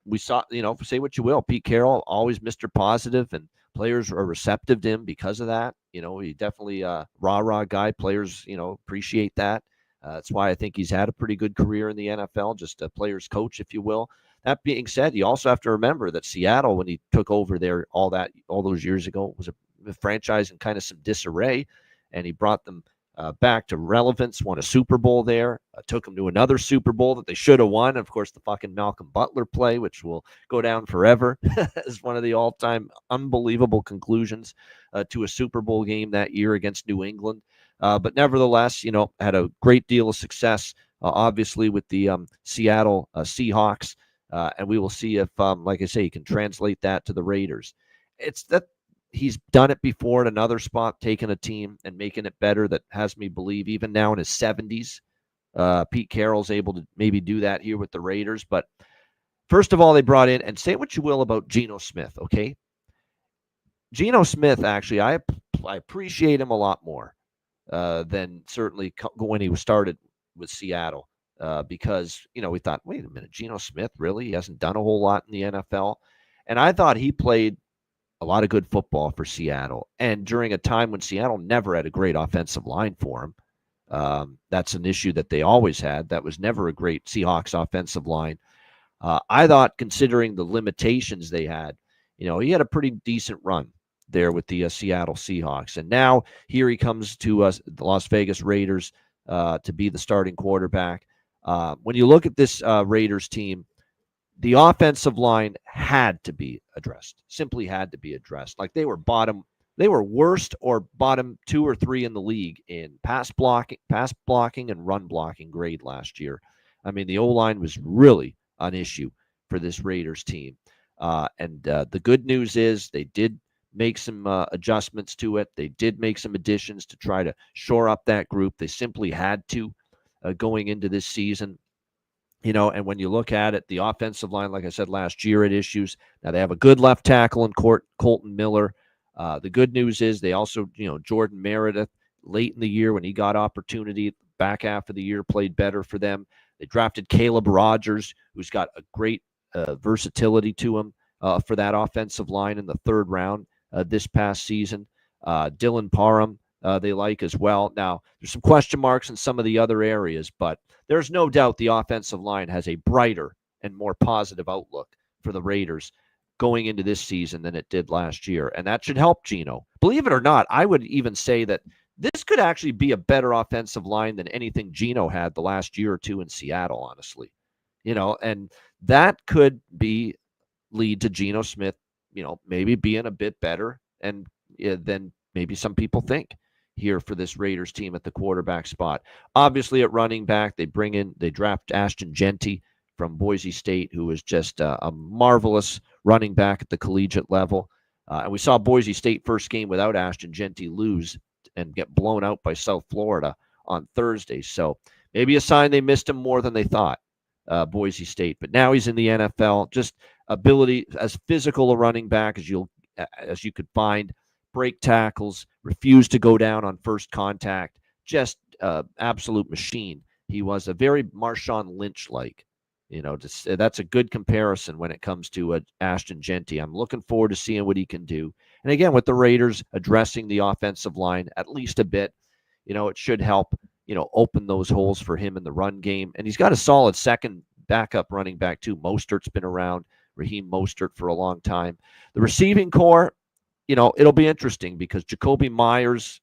we saw, say what you will, Pete Carroll, always Mr. Positive, and players are receptive to him because of that. He definitely rah-rah guy. Players, appreciate that. That's why I think he's had a pretty good career in the NFL, just a player's coach, if you will. That being said, you also have to remember that Seattle, when he took over there all those years ago, was a franchise in kind of some disarray, and he brought them back to relevance, won a Super Bowl there, took them to another Super Bowl that they should have won. Of course, the fucking Malcolm Butler play, which will go down forever as one of the all-time unbelievable conclusions to a Super Bowl game that year against New England. But nevertheless, had a great deal of success, obviously, with the Seattle Seahawks. And we will see if, like I say, he can translate that to the Raiders. It's that he's done it before in another spot, taking a team and making it better. That has me believe, even now in his 70s, Pete Carroll's able to maybe do that here with the Raiders. But first of all, they brought in, and say what you will about Geno Smith, okay? Geno Smith, actually, I appreciate him a lot more than certainly when he was started with Seattle. Because, we thought, wait a minute, Geno Smith, really? He hasn't done a whole lot in the NFL. And I thought he played a lot of good football for Seattle. And during a time when Seattle never had a great offensive line for him, that's an issue that they always had. That was never a great Seahawks offensive line. I thought, considering the limitations they had, he had a pretty decent run there with the Seattle Seahawks. And now here he comes to the Las Vegas Raiders to be the starting quarterback. When you look at this Raiders team, the offensive line had to be addressed, simply had to be addressed. Like, they were bottom They were worst or bottom 2 or 3 in the league in pass blocking and run blocking grade last year. I mean, the O-line was really an issue for this Raiders team. And the good news is they did make some adjustments to it. They did make some additions to try to shore up that group. They simply had to going into this season. And when you look at it, the offensive line, like I said last year, had issues. Now they have a good left tackle in Colton Miller. The good news is they also, Jordan Meredith, late in the year when he got opportunity, back half of the year, played better for them. They drafted Caleb Rogers, who's got a great versatility to him for that offensive line in the third round this past season. Dylan Parham, they like as well. Now, there's some question marks in some of the other areas, but there's no doubt the offensive line has a brighter and more positive outlook for the Raiders going into this season than it did last year, and that should help Geno. Believe it or not, I would even say that this could actually be a better offensive line than anything Geno had the last year or two in Seattle, honestly. And that could lead to Geno Smith, maybe being a bit better and than maybe some people think here for this Raiders team at the quarterback spot. Obviously, at running back, they draft Ashton Jeanty from Boise State, who is just a marvelous running back at the collegiate level. And we saw Boise State first game without Ashton Jeanty lose and get blown out by South Florida on Thursday. So maybe a sign they missed him more than they thought, Boise State. But now he's in the NFL. Just ability, as physical a running back as you could find. Break tackles, refused to go down on first contact, just absolute machine. He was a very Marshawn Lynch-like. That's a good comparison when it comes to Ashton Jeanty. I'm looking forward to seeing what he can do. And again, with the Raiders addressing the offensive line at least a bit, it should help, open those holes for him in the run game. And he's got a solid second backup running back too. Mostert's been around, Raheem Mostert, for a long time. The receiving core, it'll be interesting because Jacoby Myers,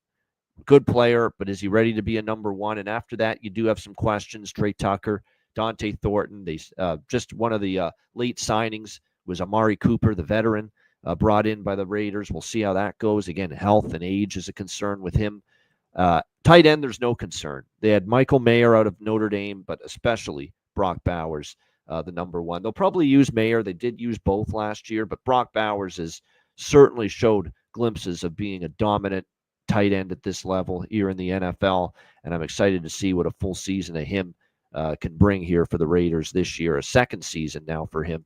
good player, but is he ready to be a number one? And after that, you do have some questions. Trey Tucker, Dante Thornton. They just one of the late signings was Amari Cooper, the veteran, brought in by the Raiders. We'll see how that goes. Again, health and age is a concern with him. Tight end, there's no concern. They had Michael Mayer out of Notre Dame, but especially Brock Bowers, the number one. They'll probably use Mayer. They did use both last year, but Brock Bowers is certainly showed glimpses of being a dominant tight end at this level here in the NFL, and I'm excited to see what a full season of him can bring here for the Raiders this year. A second season now for him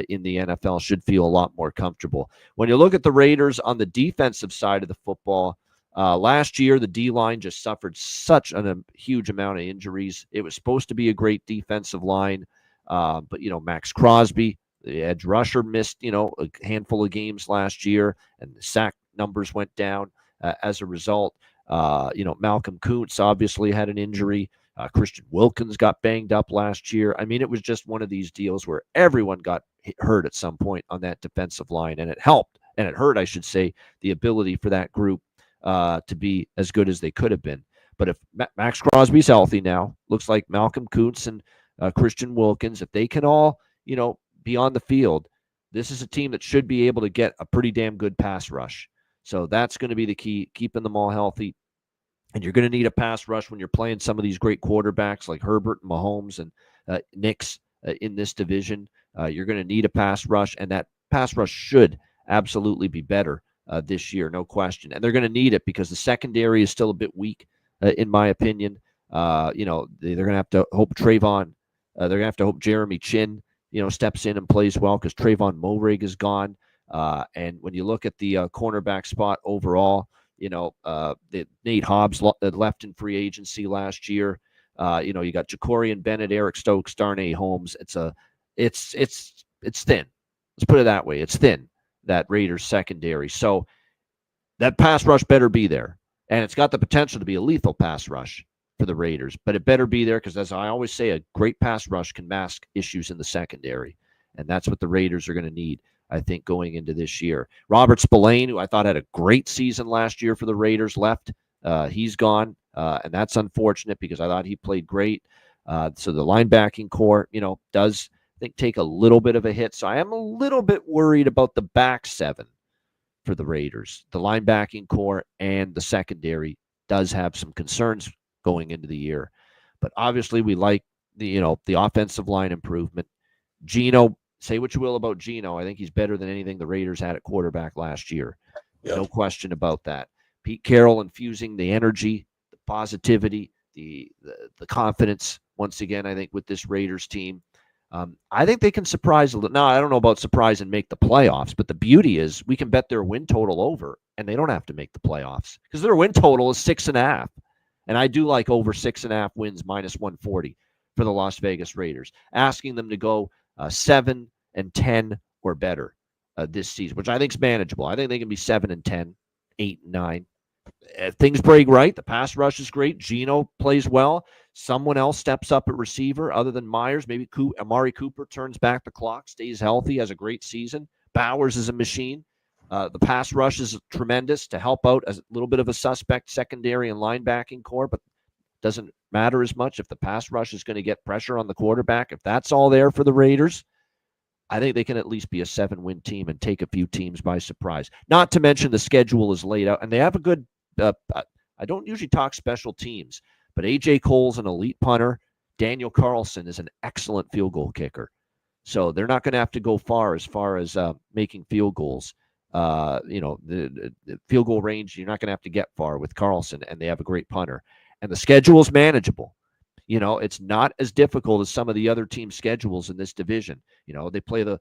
in the NFL should feel a lot more comfortable. When you look at the Raiders on the defensive side of the football, last year the D-line just suffered such a huge amount of injuries. It was supposed to be a great defensive line, but Max Crosby, the edge rusher, missed, a handful of games last year, and the sack numbers went down as a result. Malcolm Kuntz obviously had an injury. Christian Wilkins got banged up last year. I mean, it was just one of these deals where everyone got hurt at some point on that defensive line, and it helped, and it hurt, I should say, the ability for that group to be as good as they could have been. But if Max Crosby's healthy now, looks like Malcolm Kuntz and Christian Wilkins, if they can all, be on the field, this is a team that should be able to get a pretty damn good pass rush. So that's going to be the key, keeping them all healthy. And you're going to need a pass rush when you're playing some of these great quarterbacks like Herbert and Mahomes and Knicks in this division. You're going to need a pass rush, and that pass rush should absolutely be better this year, no question. And they're going to need it because the secondary is still a bit weak, in my opinion. They're going to have to hope Trayvon, they're going to have to hope Jeremy Chin, steps in and plays well because Trayvon Moehrig is gone. And when you look at the cornerback spot overall, Nate Hobbs left in free agency last year. You got Jacorian Bennett, Eric Stokes, Darnay Holmes. It's thin. Let's put it that way. It's thin, that Raiders secondary. So that pass rush better be there. And it's got the potential to be a lethal pass rush for the Raiders, but it better be there because, as I always say, a great pass rush can mask issues in the secondary. And that's what the Raiders are going to need, I think, going into this year. Robert Spillane, who I thought had a great season last year for the Raiders, left. He's gone, and that's unfortunate because I thought he played great. So the linebacking core, does, I think, take a little bit of a hit. So I am a little bit worried about the back seven for the Raiders. The linebacking core and the secondary does have some concerns going into the year. But obviously we like the offensive line improvement. Geno, say what you will about Geno. I think he's better than anything the Raiders had at quarterback last year.
Yep.
No question about that. Pete Carroll infusing the energy, the positivity, the confidence once again, I think, with this Raiders team. I think they can surprise a little. Now, I don't know about surprise and make the playoffs, but the beauty is we can bet their win total over, and they don't have to make the playoffs because their win total is 6.5. And I do like over 6.5 wins minus 140 for the Las Vegas Raiders, asking them to go 7-10 or better this season, which I think is manageable. I think they can be 7-10, 8-9. If things break right, the pass rush is great. Geno plays well. Someone else steps up at receiver other than Myers. Maybe Amari Cooper turns back the clock, stays healthy, has a great season. Bowers is a machine. The pass rush is tremendous to help out as a little bit of a suspect secondary and linebacking core, but doesn't matter as much if the pass rush is going to get pressure on the quarterback. If that's all there for the Raiders, I think they can at least be a 7-win team and take a few teams by surprise. Not to mention the schedule is laid out, and they have a good I don't usually talk special teams, but A.J. Cole's an elite punter. Daniel Carlson is an excellent field goal kicker. So they're not going to have to go far as making field goals. The field goal range, you're not going to have to get far with Carlson, and they have a great punter. And the schedule is manageable. It's not as difficult as some of the other team schedules in this division. They play the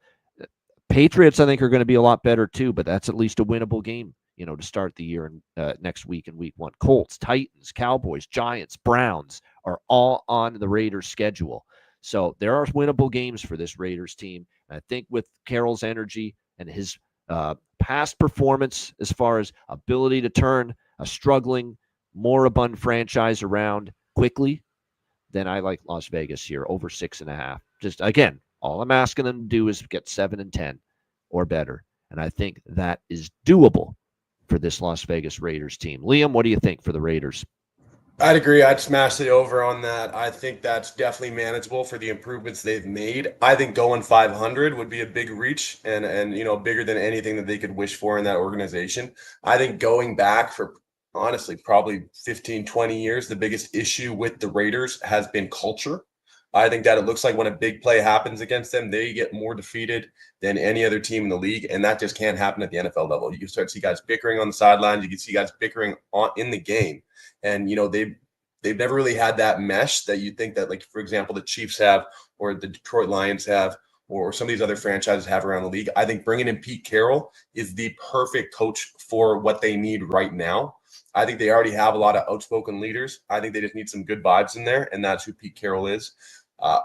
Patriots, I think, are going to be a lot better too, but that's at least a winnable game, to start the year next week in week 1. Colts, Titans, Cowboys, Giants, Browns are all on the Raiders schedule. So there are winnable games for this Raiders team. And I think with Carroll's energy and his past performance as far as ability to turn a struggling, moribund franchise around quickly, then I like Las Vegas here over 6.5. Just, again, all I'm asking them to do is get 7-10 or better. And I think that is doable for this Las Vegas Raiders team. Liam, what do you think for the Raiders?
I'd agree. I'd smash the over on that. I think that's definitely manageable for the improvements they've made. I think going 500 would be a big reach and bigger than anything that they could wish for in that organization. I think going back for honestly probably 15, 20 years, the biggest issue with the Raiders has been culture. I think that it looks like when a big play happens against them, they get more defeated than any other team in the league, and that just can't happen at the NFL level. You can start to see guys bickering on the sidelines. You can see guys bickering in the game, and they've never really had that mesh that you think that, like, for example, the Chiefs have or the Detroit Lions have or some of these other franchises have around the league. I think bringing in Pete Carroll is the perfect coach for what they need right now. I think they already have a lot of outspoken leaders. I think they just need some good vibes in there, and that's who Pete Carroll is.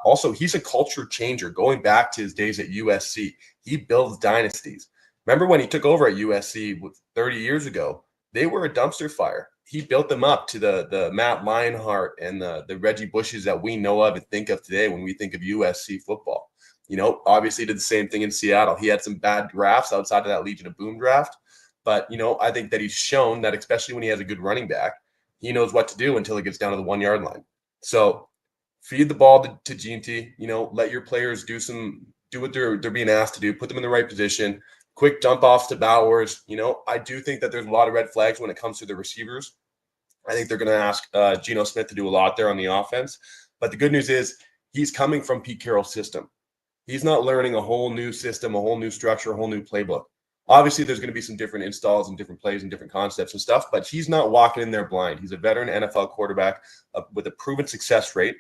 Also, he's a culture changer. Going back to his days at USC, he builds dynasties. Remember when he took over at USC 30 years ago? They were a dumpster fire. He built them up to the Matt Leinart and the Reggie Bushes that we know of and think of today when we think of USC football. Obviously did the same thing in Seattle. He had some bad drafts outside of that Legion of Boom draft. But, I think that he's shown that, especially when he has a good running back, he knows what to do until it gets down to the 1-yard line. So feed the ball to Ginty, let your players do what they're being asked to do, put them in the right position, quick dump offs to Bowers. I do think that there's a lot of red flags when it comes to the receivers. I think they're going to ask Geno Smith to do a lot there on the offense. But the good news is he's coming from Pete Carroll's system. He's not learning a whole new system, a whole new structure, a whole new playbook. Obviously, there's going to be some different installs and different plays and different concepts and stuff, but he's not walking in there blind. He's a veteran NFL quarterback with a proven success rate.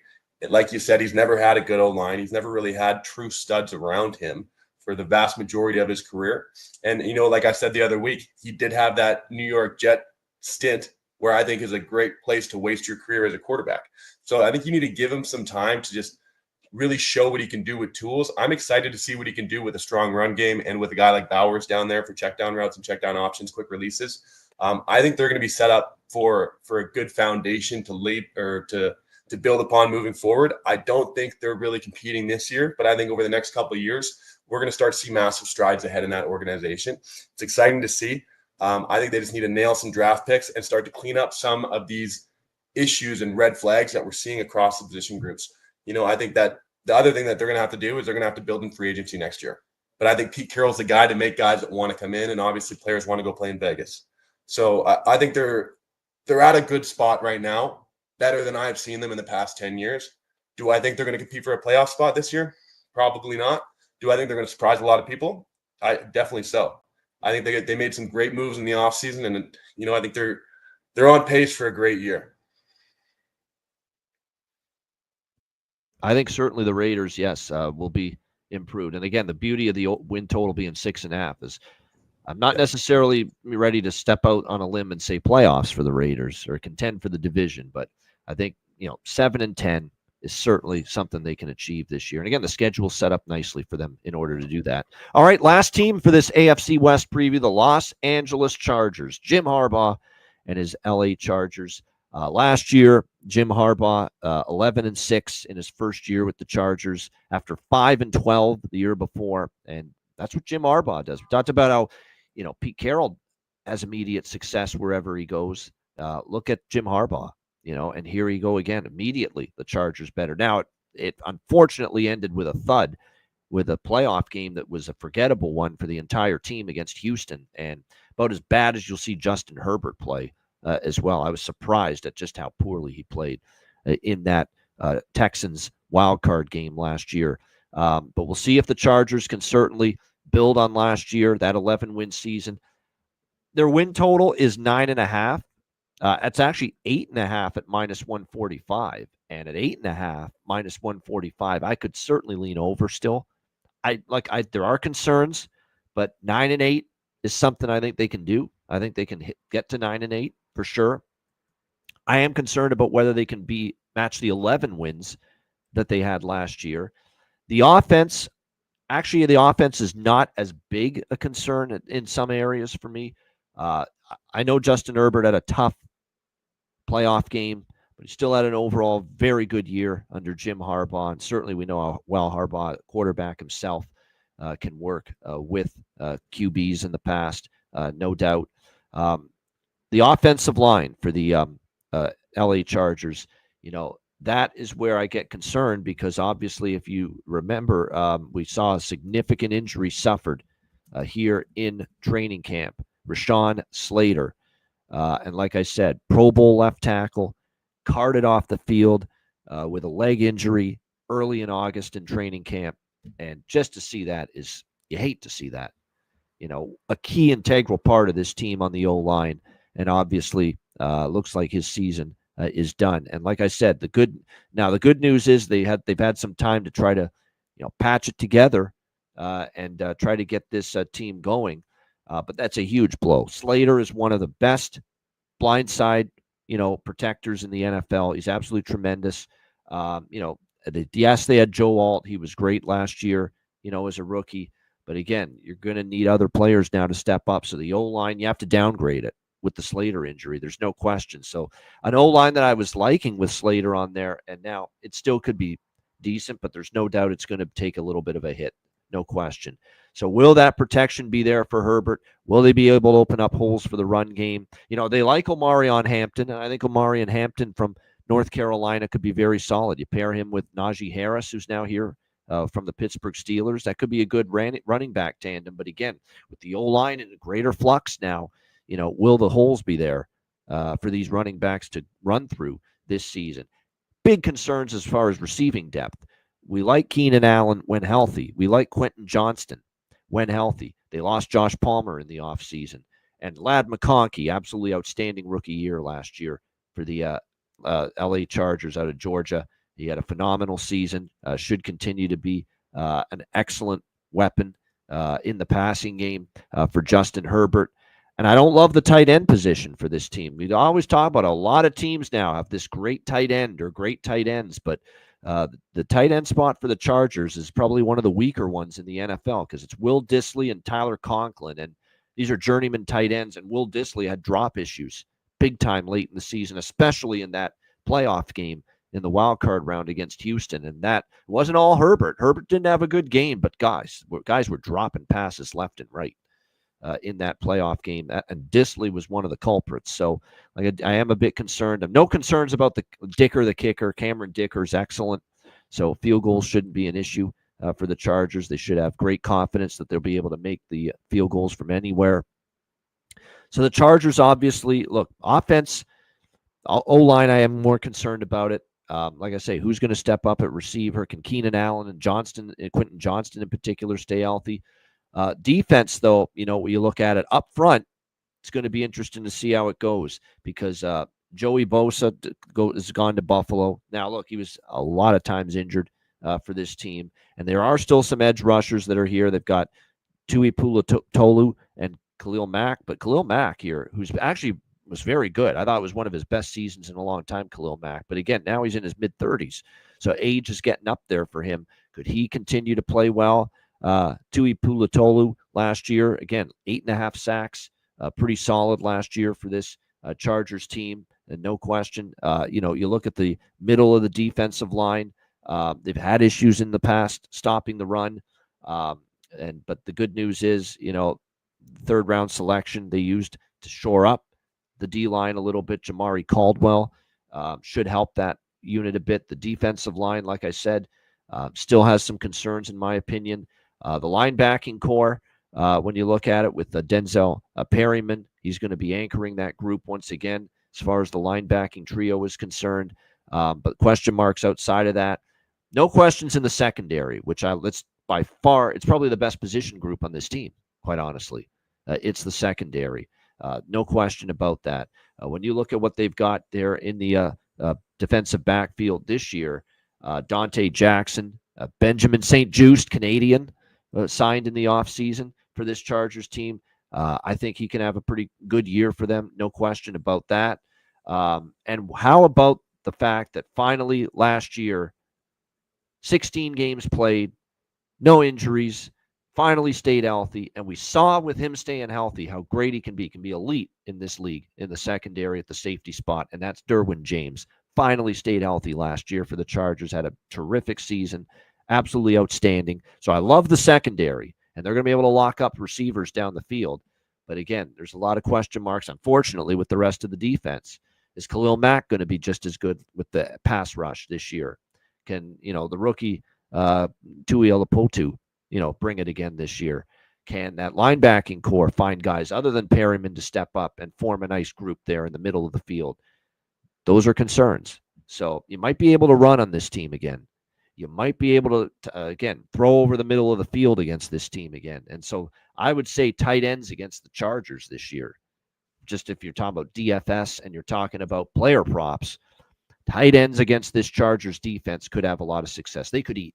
Like you said, he's never had a good O-line. He's never really had true studs around him for the vast majority of his career. And, like I said the other week, he did have that New York Jet stint where I think is a great place to waste your career as a quarterback. So I think you need to give him some time to just really show what he can do with tools. I'm excited to see what he can do with a strong run game and with a guy like Bowers down there for check down routes and check down options, quick releases. I think they're going to be set up for a good foundation to lead or to build upon moving forward. I don't think they're really competing this year, but I think over the next couple of years, we're going to start to see massive strides ahead in that organization. It's exciting to see. I think they just need to nail some draft picks and start to clean up some of these issues and red flags that we're seeing across the position groups. I think that the other thing that they're going to have to do is they're going to have to build in free agency next year. But I think Pete Carroll's the guy to make guys that want to come in, and obviously players want to go play in Vegas. So I think they're at a good spot right now, better than I've seen them in the past 10 years. Do I think they're going to compete for a playoff spot this year? Probably not. Do I think they're going to surprise a lot of people? I definitely so. I think they made some great moves in the offseason, and I think they're on pace for a great year.
I think certainly the Raiders, yes, will be improved. And again, the beauty of the win total being 6.5 is I'm not necessarily ready to step out on a limb and say playoffs for the Raiders or contend for the division, but I think 7-10 is certainly something they can achieve this year. And again, the schedule's set up nicely for them in order to do that. All right, last team for this AFC West preview, the Los Angeles Chargers. Jim Harbaugh and his LA Chargers. Last year, Jim Harbaugh 11-6 in his first year with the Chargers after 5-12 the year before, and that's what Jim Harbaugh does. We talked about how Pete Carroll has immediate success wherever he goes. Look at Jim Harbaugh, and here you go again. Immediately, the Chargers better. Now, it unfortunately ended with a thud, with a playoff game that was a forgettable one for the entire team against Houston, and about as bad as you'll see Justin Herbert play as well. I was surprised at just how poorly he played in that Texans wildcard game last year. But we'll see if the Chargers can certainly build on last year, that 11-win season. Their win total is 9.5. It's actually 8.5 at -145. And at 8.5, -145, I could certainly lean over still. There are concerns, but 9-8 is something I think they can do. I think they can get to 9-8 for sure. I am concerned about whether they can match the 11 wins that they had last year. The offense is not as big a concern in some areas for me. I know Justin Herbert had a tough playoff game, but he still had an overall very good year under Jim Harbaugh. And certainly we know how well Harbaugh, quarterback himself, can work with QBs in the past, no doubt. The offensive line for the LA Chargers, that is where I get concerned because obviously, if you remember, we saw a significant injury suffered here in training camp. Rashawn Slater, and like I said, Pro Bowl left tackle, carted off the field with a leg injury early in August in training camp. And just to see that you hate to see that. A key integral part of this team on the O-line. And obviously, looks like his season is done. And like I said, the good news is they've had some time to try to, patch it together and try to get this team going. But that's a huge blow. Slater is one of the best blindside, protectors in the NFL. He's absolutely tremendous. Yes, they had Joe Alt. He was great last year, as a rookie. But again, you're going to need other players now to step up. So the O-line, you have to downgrade it with the Slater injury. There's no question. So an O-line that I was liking with Slater on there, and now it still could be decent, but there's no doubt it's going to take a little bit of a hit. No question. So will that protection be there for Herbert? Will they be able to open up holes for the run game? They like Omari on Hampton, and I think Omari and Hampton from North Carolina could be very solid. You pair him with Najee Harris, who's now here from the Pittsburgh Steelers. That could be a good running back tandem. But again, with the O-line in greater flux now, will the holes be there for these running backs to run through this season? Big concerns as far as receiving depth. We like Keenan Allen when healthy. We like Quentin Johnston when healthy. They lost Josh Palmer in the offseason. And Ladd McConkey, absolutely outstanding rookie year last year for the LA Chargers out of Georgia. He had a phenomenal season, should continue to be an excellent weapon in the passing game for Justin Herbert. And I don't love the tight end position for this team. We always talk about a lot of teams now have this great tight end or great tight ends, but the tight end spot for the Chargers is probably one of the weaker ones in the NFL because it's Will Dissly and Tyler Conklin, and these are journeyman tight ends, and Will Dissly had drop issues big time late in the season, especially in that playoff game in the wild card round against Houston, and that wasn't all Herbert. Herbert didn't have a good game, but guys were dropping passes left and right in that playoff game, and Dissly was one of the culprits. So I am a bit concerned. I have no concerns about the Dicker, the kicker. Cameron Dicker's excellent, so field goals shouldn't be an issue for the Chargers. They should have great confidence that they'll be able to make the field goals from anywhere. So the Chargers, obviously, look, offense, O-line, I am more concerned about it. Like I say, who's going to step up at receiver? Can Keenan Allen and Quentin Johnston in particular, stay healthy? Defense, though, when you look at it up front, it's going to be interesting to see how it goes because Joey Bosa has gone to Buffalo. Now, look, he was a lot of times injured for this team, and there are still some edge rushers that are here. They've got Tui Pulatolu and Khalil Mack, but Khalil Mack here, who's actually was very good. I thought it was one of his best seasons in a long time, Khalil Mack. But again, now he's in his mid-30s, so age is getting up there for him. Could he continue to play well? Tui Pulatolu last year, again, 8.5 sacks, pretty solid last year for this Chargers team, and no question. You look at the middle of the defensive line. They've had issues in the past stopping the run, but the good news is, third round selection they used to shore up the D-line a little bit. Jamari Caldwell should help that unit a bit. The defensive line, like I said, still has some concerns in my opinion. The linebacking core, when you look at it with Denzel Perryman, he's going to be anchoring that group once again as far as the linebacking trio is concerned. But question marks outside of that. No questions in the secondary, which it's by far, it's probably the best position group on this team, quite honestly. It's the secondary. No question about that. When you look at what they've got there in the defensive backfield this year, Dante Jackson, Benjamin St. Juste, Canadian, signed in the offseason for this Chargers team. I think he can have a pretty good year for them. No question about that. And how about the fact that finally last year, 16 games played, no injuries, finally stayed healthy, and we saw with him staying healthy how great he can be elite in this league in the secondary at the safety spot, and that's Derwin James. Finally stayed healthy last year for the Chargers, had a terrific season, absolutely outstanding. So I love the secondary, and they're going to be able to lock up receivers down the field. But again, there's a lot of question marks, unfortunately, with the rest of the defense. Is Khalil Mack going to be just as good with the pass rush this year? Can, the rookie Tui Pulatolu, bring it again this year? Can that linebacking core find guys other than Perryman to step up and form a nice group there in the middle of the field? Those are concerns. So you might be able to run on this team again. You might be able to again, throw over the middle of the field against this team again. And so I would say tight ends against the Chargers this year. Just if you're talking about DFS and you're talking about player props, tight ends against this Chargers defense could have a lot of success. They could eat,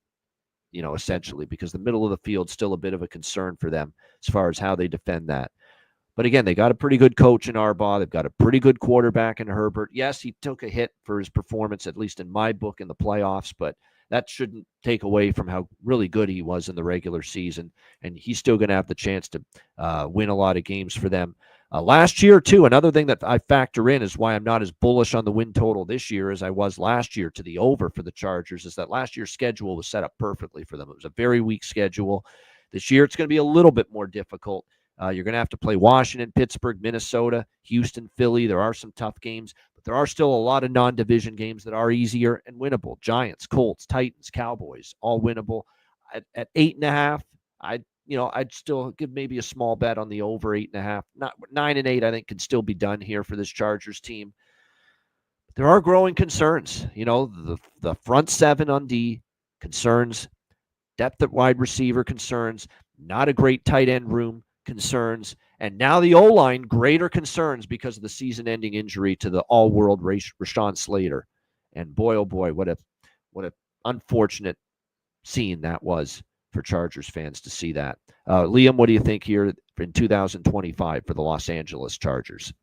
essentially, because the middle of the field's still a bit of a concern for them as far as how they defend that. But again, they got a pretty good coach in Harbaugh. They've got a pretty good quarterback in Herbert. Yes, he took a hit for his performance, at least in my book, in the playoffs, but that shouldn't take away from how really good he was in the regular season. And he's still going to have the chance to win a lot of games for them. Last year, too, another thing that I factor in is why I'm not as bullish on the win total this year as I was last year to the over for the Chargers, is that last year's schedule was set up perfectly for them. It was a very weak schedule. This year, it's going to be a little bit more difficult. You're going to have to play Washington, Pittsburgh, Minnesota, Houston, Philly. There are some tough games, but there are still a lot of non-division games that are easier and winnable. Giants, Colts, Titans, Cowboys, all winnable. At 8.5, I'd still give maybe a small bet on the over 8.5. Not 9 and 8, I think, can still be done here for this Chargers team. But there are growing concerns. The front seven on D concerns, depth at wide receiver concerns, not a great tight end room concerns, and now the O-line, greater concerns because of the season-ending injury to the all-world Rashawn Slater. And boy, oh boy, what a unfortunate scene that was for Chargers fans to see that. Liam, what do you think here in 2025 for the Los Angeles Chargers?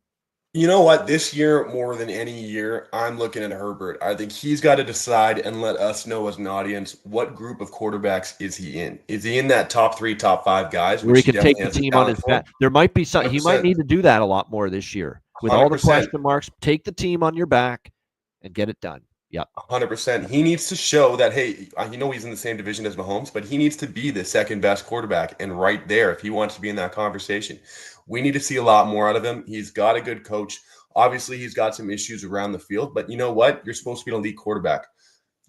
You know what? This year, more than any year, I'm looking at Herbert. I think he's got to decide and let us know as an audience, what group of quarterbacks is he in? Is he in that top 3, top 5 guys?
Where he can take the team on his back. There might be some. 100%. He might need to do that a lot more this year. With 100%. All the question marks, take the team on your back and get it done. Yeah,
100%. He needs to show that, hey, he's in the same division as Mahomes, but he needs to be the second best quarterback and right there if he wants to be in that conversation. We need to see a lot more out of him. He's got a good coach. Obviously, he's got some issues around the field, but you know what? You're supposed to be an elite quarterback.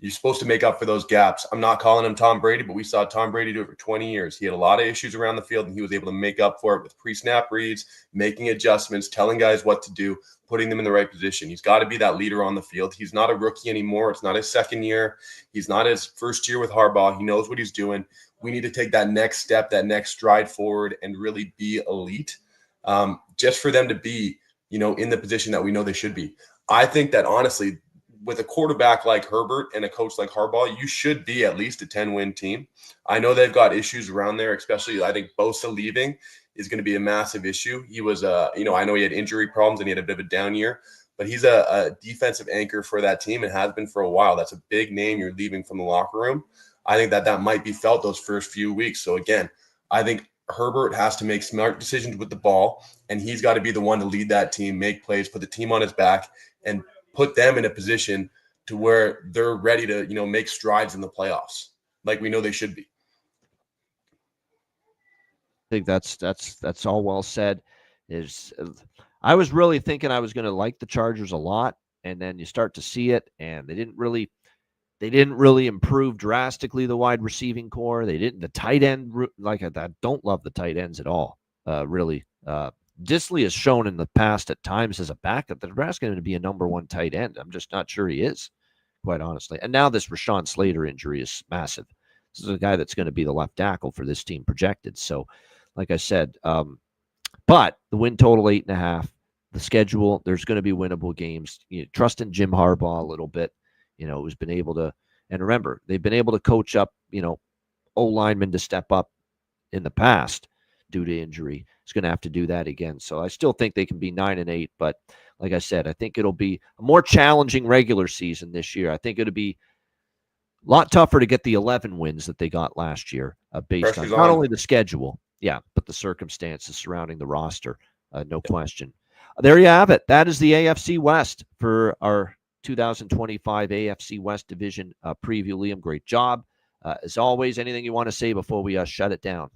You're supposed to make up for those gaps. I'm not calling him Tom Brady, but we saw Tom Brady do it for 20 years. He had a lot of issues around the field, and he was able to make up for it with pre-snap reads, making adjustments, telling guys what to do, putting them in the right position. He's got to be that leader on the field. He's not a rookie anymore. It's not his second year. He's not his first year with Harbaugh. He knows what he's doing. We need to take that next step, that next stride forward, and really be elite, just for them to be, in the position that we know they should be. I think that, honestly, with a quarterback like Herbert and a coach like Harbaugh, you should be at least a 10-win team. I know they've got issues around there, especially I think Bosa leaving is going to be a massive issue. He was, I know he had injury problems and he had a bit of a down year, but he's a defensive anchor for that team and has been for a while. That's a big name you're leaving from the locker room. I think that might be felt those first few weeks. So again, I think Herbert has to make smart decisions with the ball, and he's got to be the one to lead that team, make plays, put the team on his back, and put them in a position to where they're ready to, make strides in the playoffs like we know they should be.
I think that's all well said. I was really thinking I was going to like the Chargers a lot, and then you start to see it, and they didn't really improve drastically, the wide receiving core. The tight end, like I don't love the tight ends at all, really. Disley has shown in the past at times as a backup that Nebraska is going to be a number one tight end. I'm just not sure he is, quite honestly. And now this Rashawn Slater injury is massive. This is a guy that's going to be the left tackle for this team projected. So, like I said, but the win total 8.5. The schedule, there's going to be winnable games. Trust in Jim Harbaugh a little bit. Who's been able to, and remember, they've been able to coach up, O-linemen to step up in the past due to injury. He's going to have to do that again. So I still think they can be 9-8, but like I said, I think it'll be a more challenging regular season this year. I think it'll be a lot tougher to get the 11 wins that they got last year, based on not only the schedule, but the circumstances surrounding the roster. No question. There you have it. That is the AFC West for our 2025 AFC West Division preview. Liam, great job. As always, anything you want to say before we shut it down?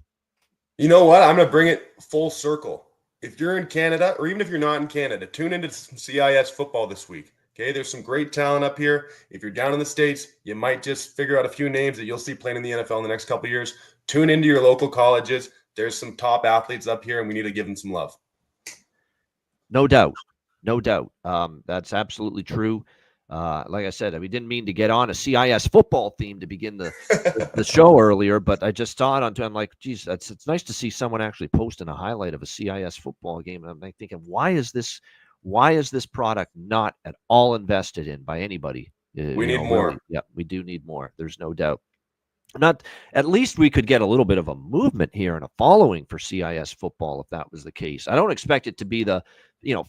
You know what? I'm going to bring it full circle. If you're in Canada, or even if you're not in Canada, tune into some CIS football this week. Okay, there's some great talent up here. If you're down in the States, you might just figure out a few names that you'll see playing in the NFL in the next couple of years. Tune into your local colleges. There's some top athletes up here, and we need to give them some love.
No doubt. That's absolutely true. Like I said, we didn't mean to get on a CIS football theme to begin the show earlier, but I just saw it I'm like, geez, it's nice to see someone actually posting a highlight of a CIS football game. And I'm like thinking, why is this product not at all invested in by anybody?
We need more.
Really, yeah, we do need more. There's no doubt. At least we could get a little bit of a movement here and a following for CIS football if that was the case. I don't expect it to be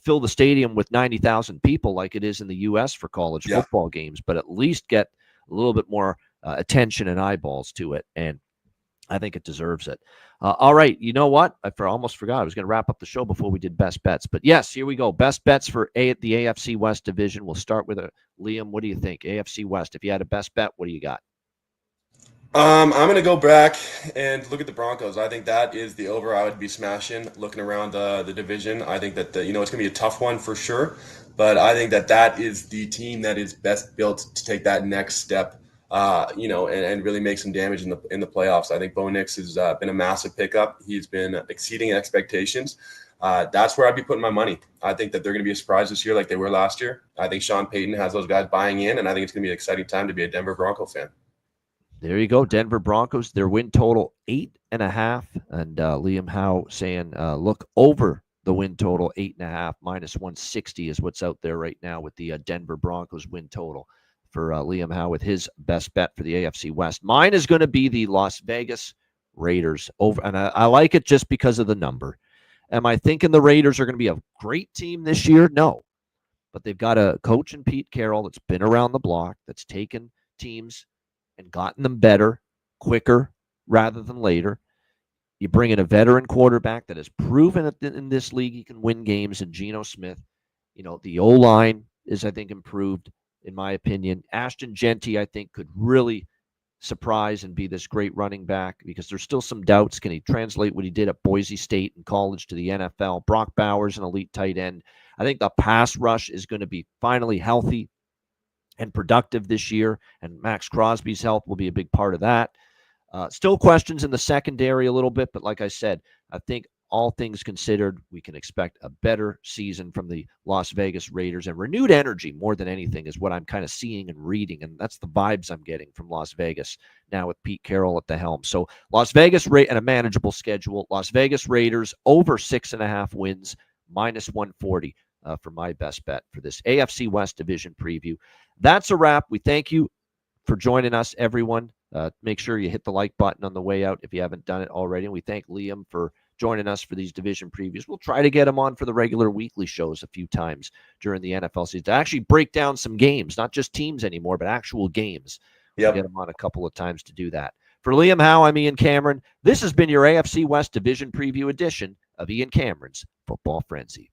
fill the stadium with 90,000 people like it is in the U.S. for college football games, but at least get a little bit more attention and eyeballs to it, and I think it deserves it. All right, you know what? I almost forgot. I was going to wrap up the show before we did best bets, but yes, here we go. Best bets for the AFC West division. We'll start with Liam. What do you think? AFC West, if you had a best bet, what do you got?
I'm going to go back and look at the Broncos. I think that is the over I would be smashing looking around the division. I think that, it's going to be a tough one for sure, but I think that is the team that is best built to take that next step, and really make some damage in the playoffs. I think Bo Nix has been a massive pickup. He's been exceeding expectations. That's where I'd be putting my money. I think that they're going to be a surprise this year like they were last year. I think Sean Payton has those guys buying in, and I think it's going to be an exciting time to be a Denver Bronco fan.
There you go. Denver Broncos, their win total 8.5. And Liam Howe saying look over the win total 8.5 minus 160 is what's out there right now with the Denver Broncos win total for Liam Howe with his best bet for the AFC West. Mine is going to be the Las Vegas Raiders over. And I like it just because of the number. Am I thinking the Raiders are going to be a great team this year? No. But they've got a coach in Pete Carroll that's been around the block, that's taken teams and gotten them better, quicker, rather than later. You bring in a veteran quarterback that has proven that in this league he can win games in Geno Smith. The O-line is, I think, improved, in my opinion. Ashton Genty, I think, could really surprise and be this great running back because there's still some doubts. Can he translate what he did at Boise State in college to the NFL? Brock Bowers, an elite tight end. I think the pass rush is going to be finally healthy. and productive this year, and Max Crosby's help will be a big part of that. Still questions in the secondary a little bit, but like I said, I think all things considered, we can expect a better season from the Las Vegas Raiders, and renewed energy more than anything is what I'm kind of seeing and reading, and that's the vibes I'm getting from Las Vegas now with Pete Carroll at the helm. So Las Vegas and a manageable schedule. Las Vegas Raiders over 6.5 wins, -140 for my best bet for this AFC West division preview. That's a wrap. We thank you for joining us, everyone. Make sure you hit the like button on the way out if you haven't done it already. And we thank Liam for joining us for these division previews. We'll try to get him on for the regular weekly shows a few times during the NFL season to actually break down some games, not just teams anymore, but actual games. We'll get him on a couple of times to do that. For Liam Howe, I'm Ian Cameron. This has been your AFC West division preview edition of Ian Cameron's Football Frenzy.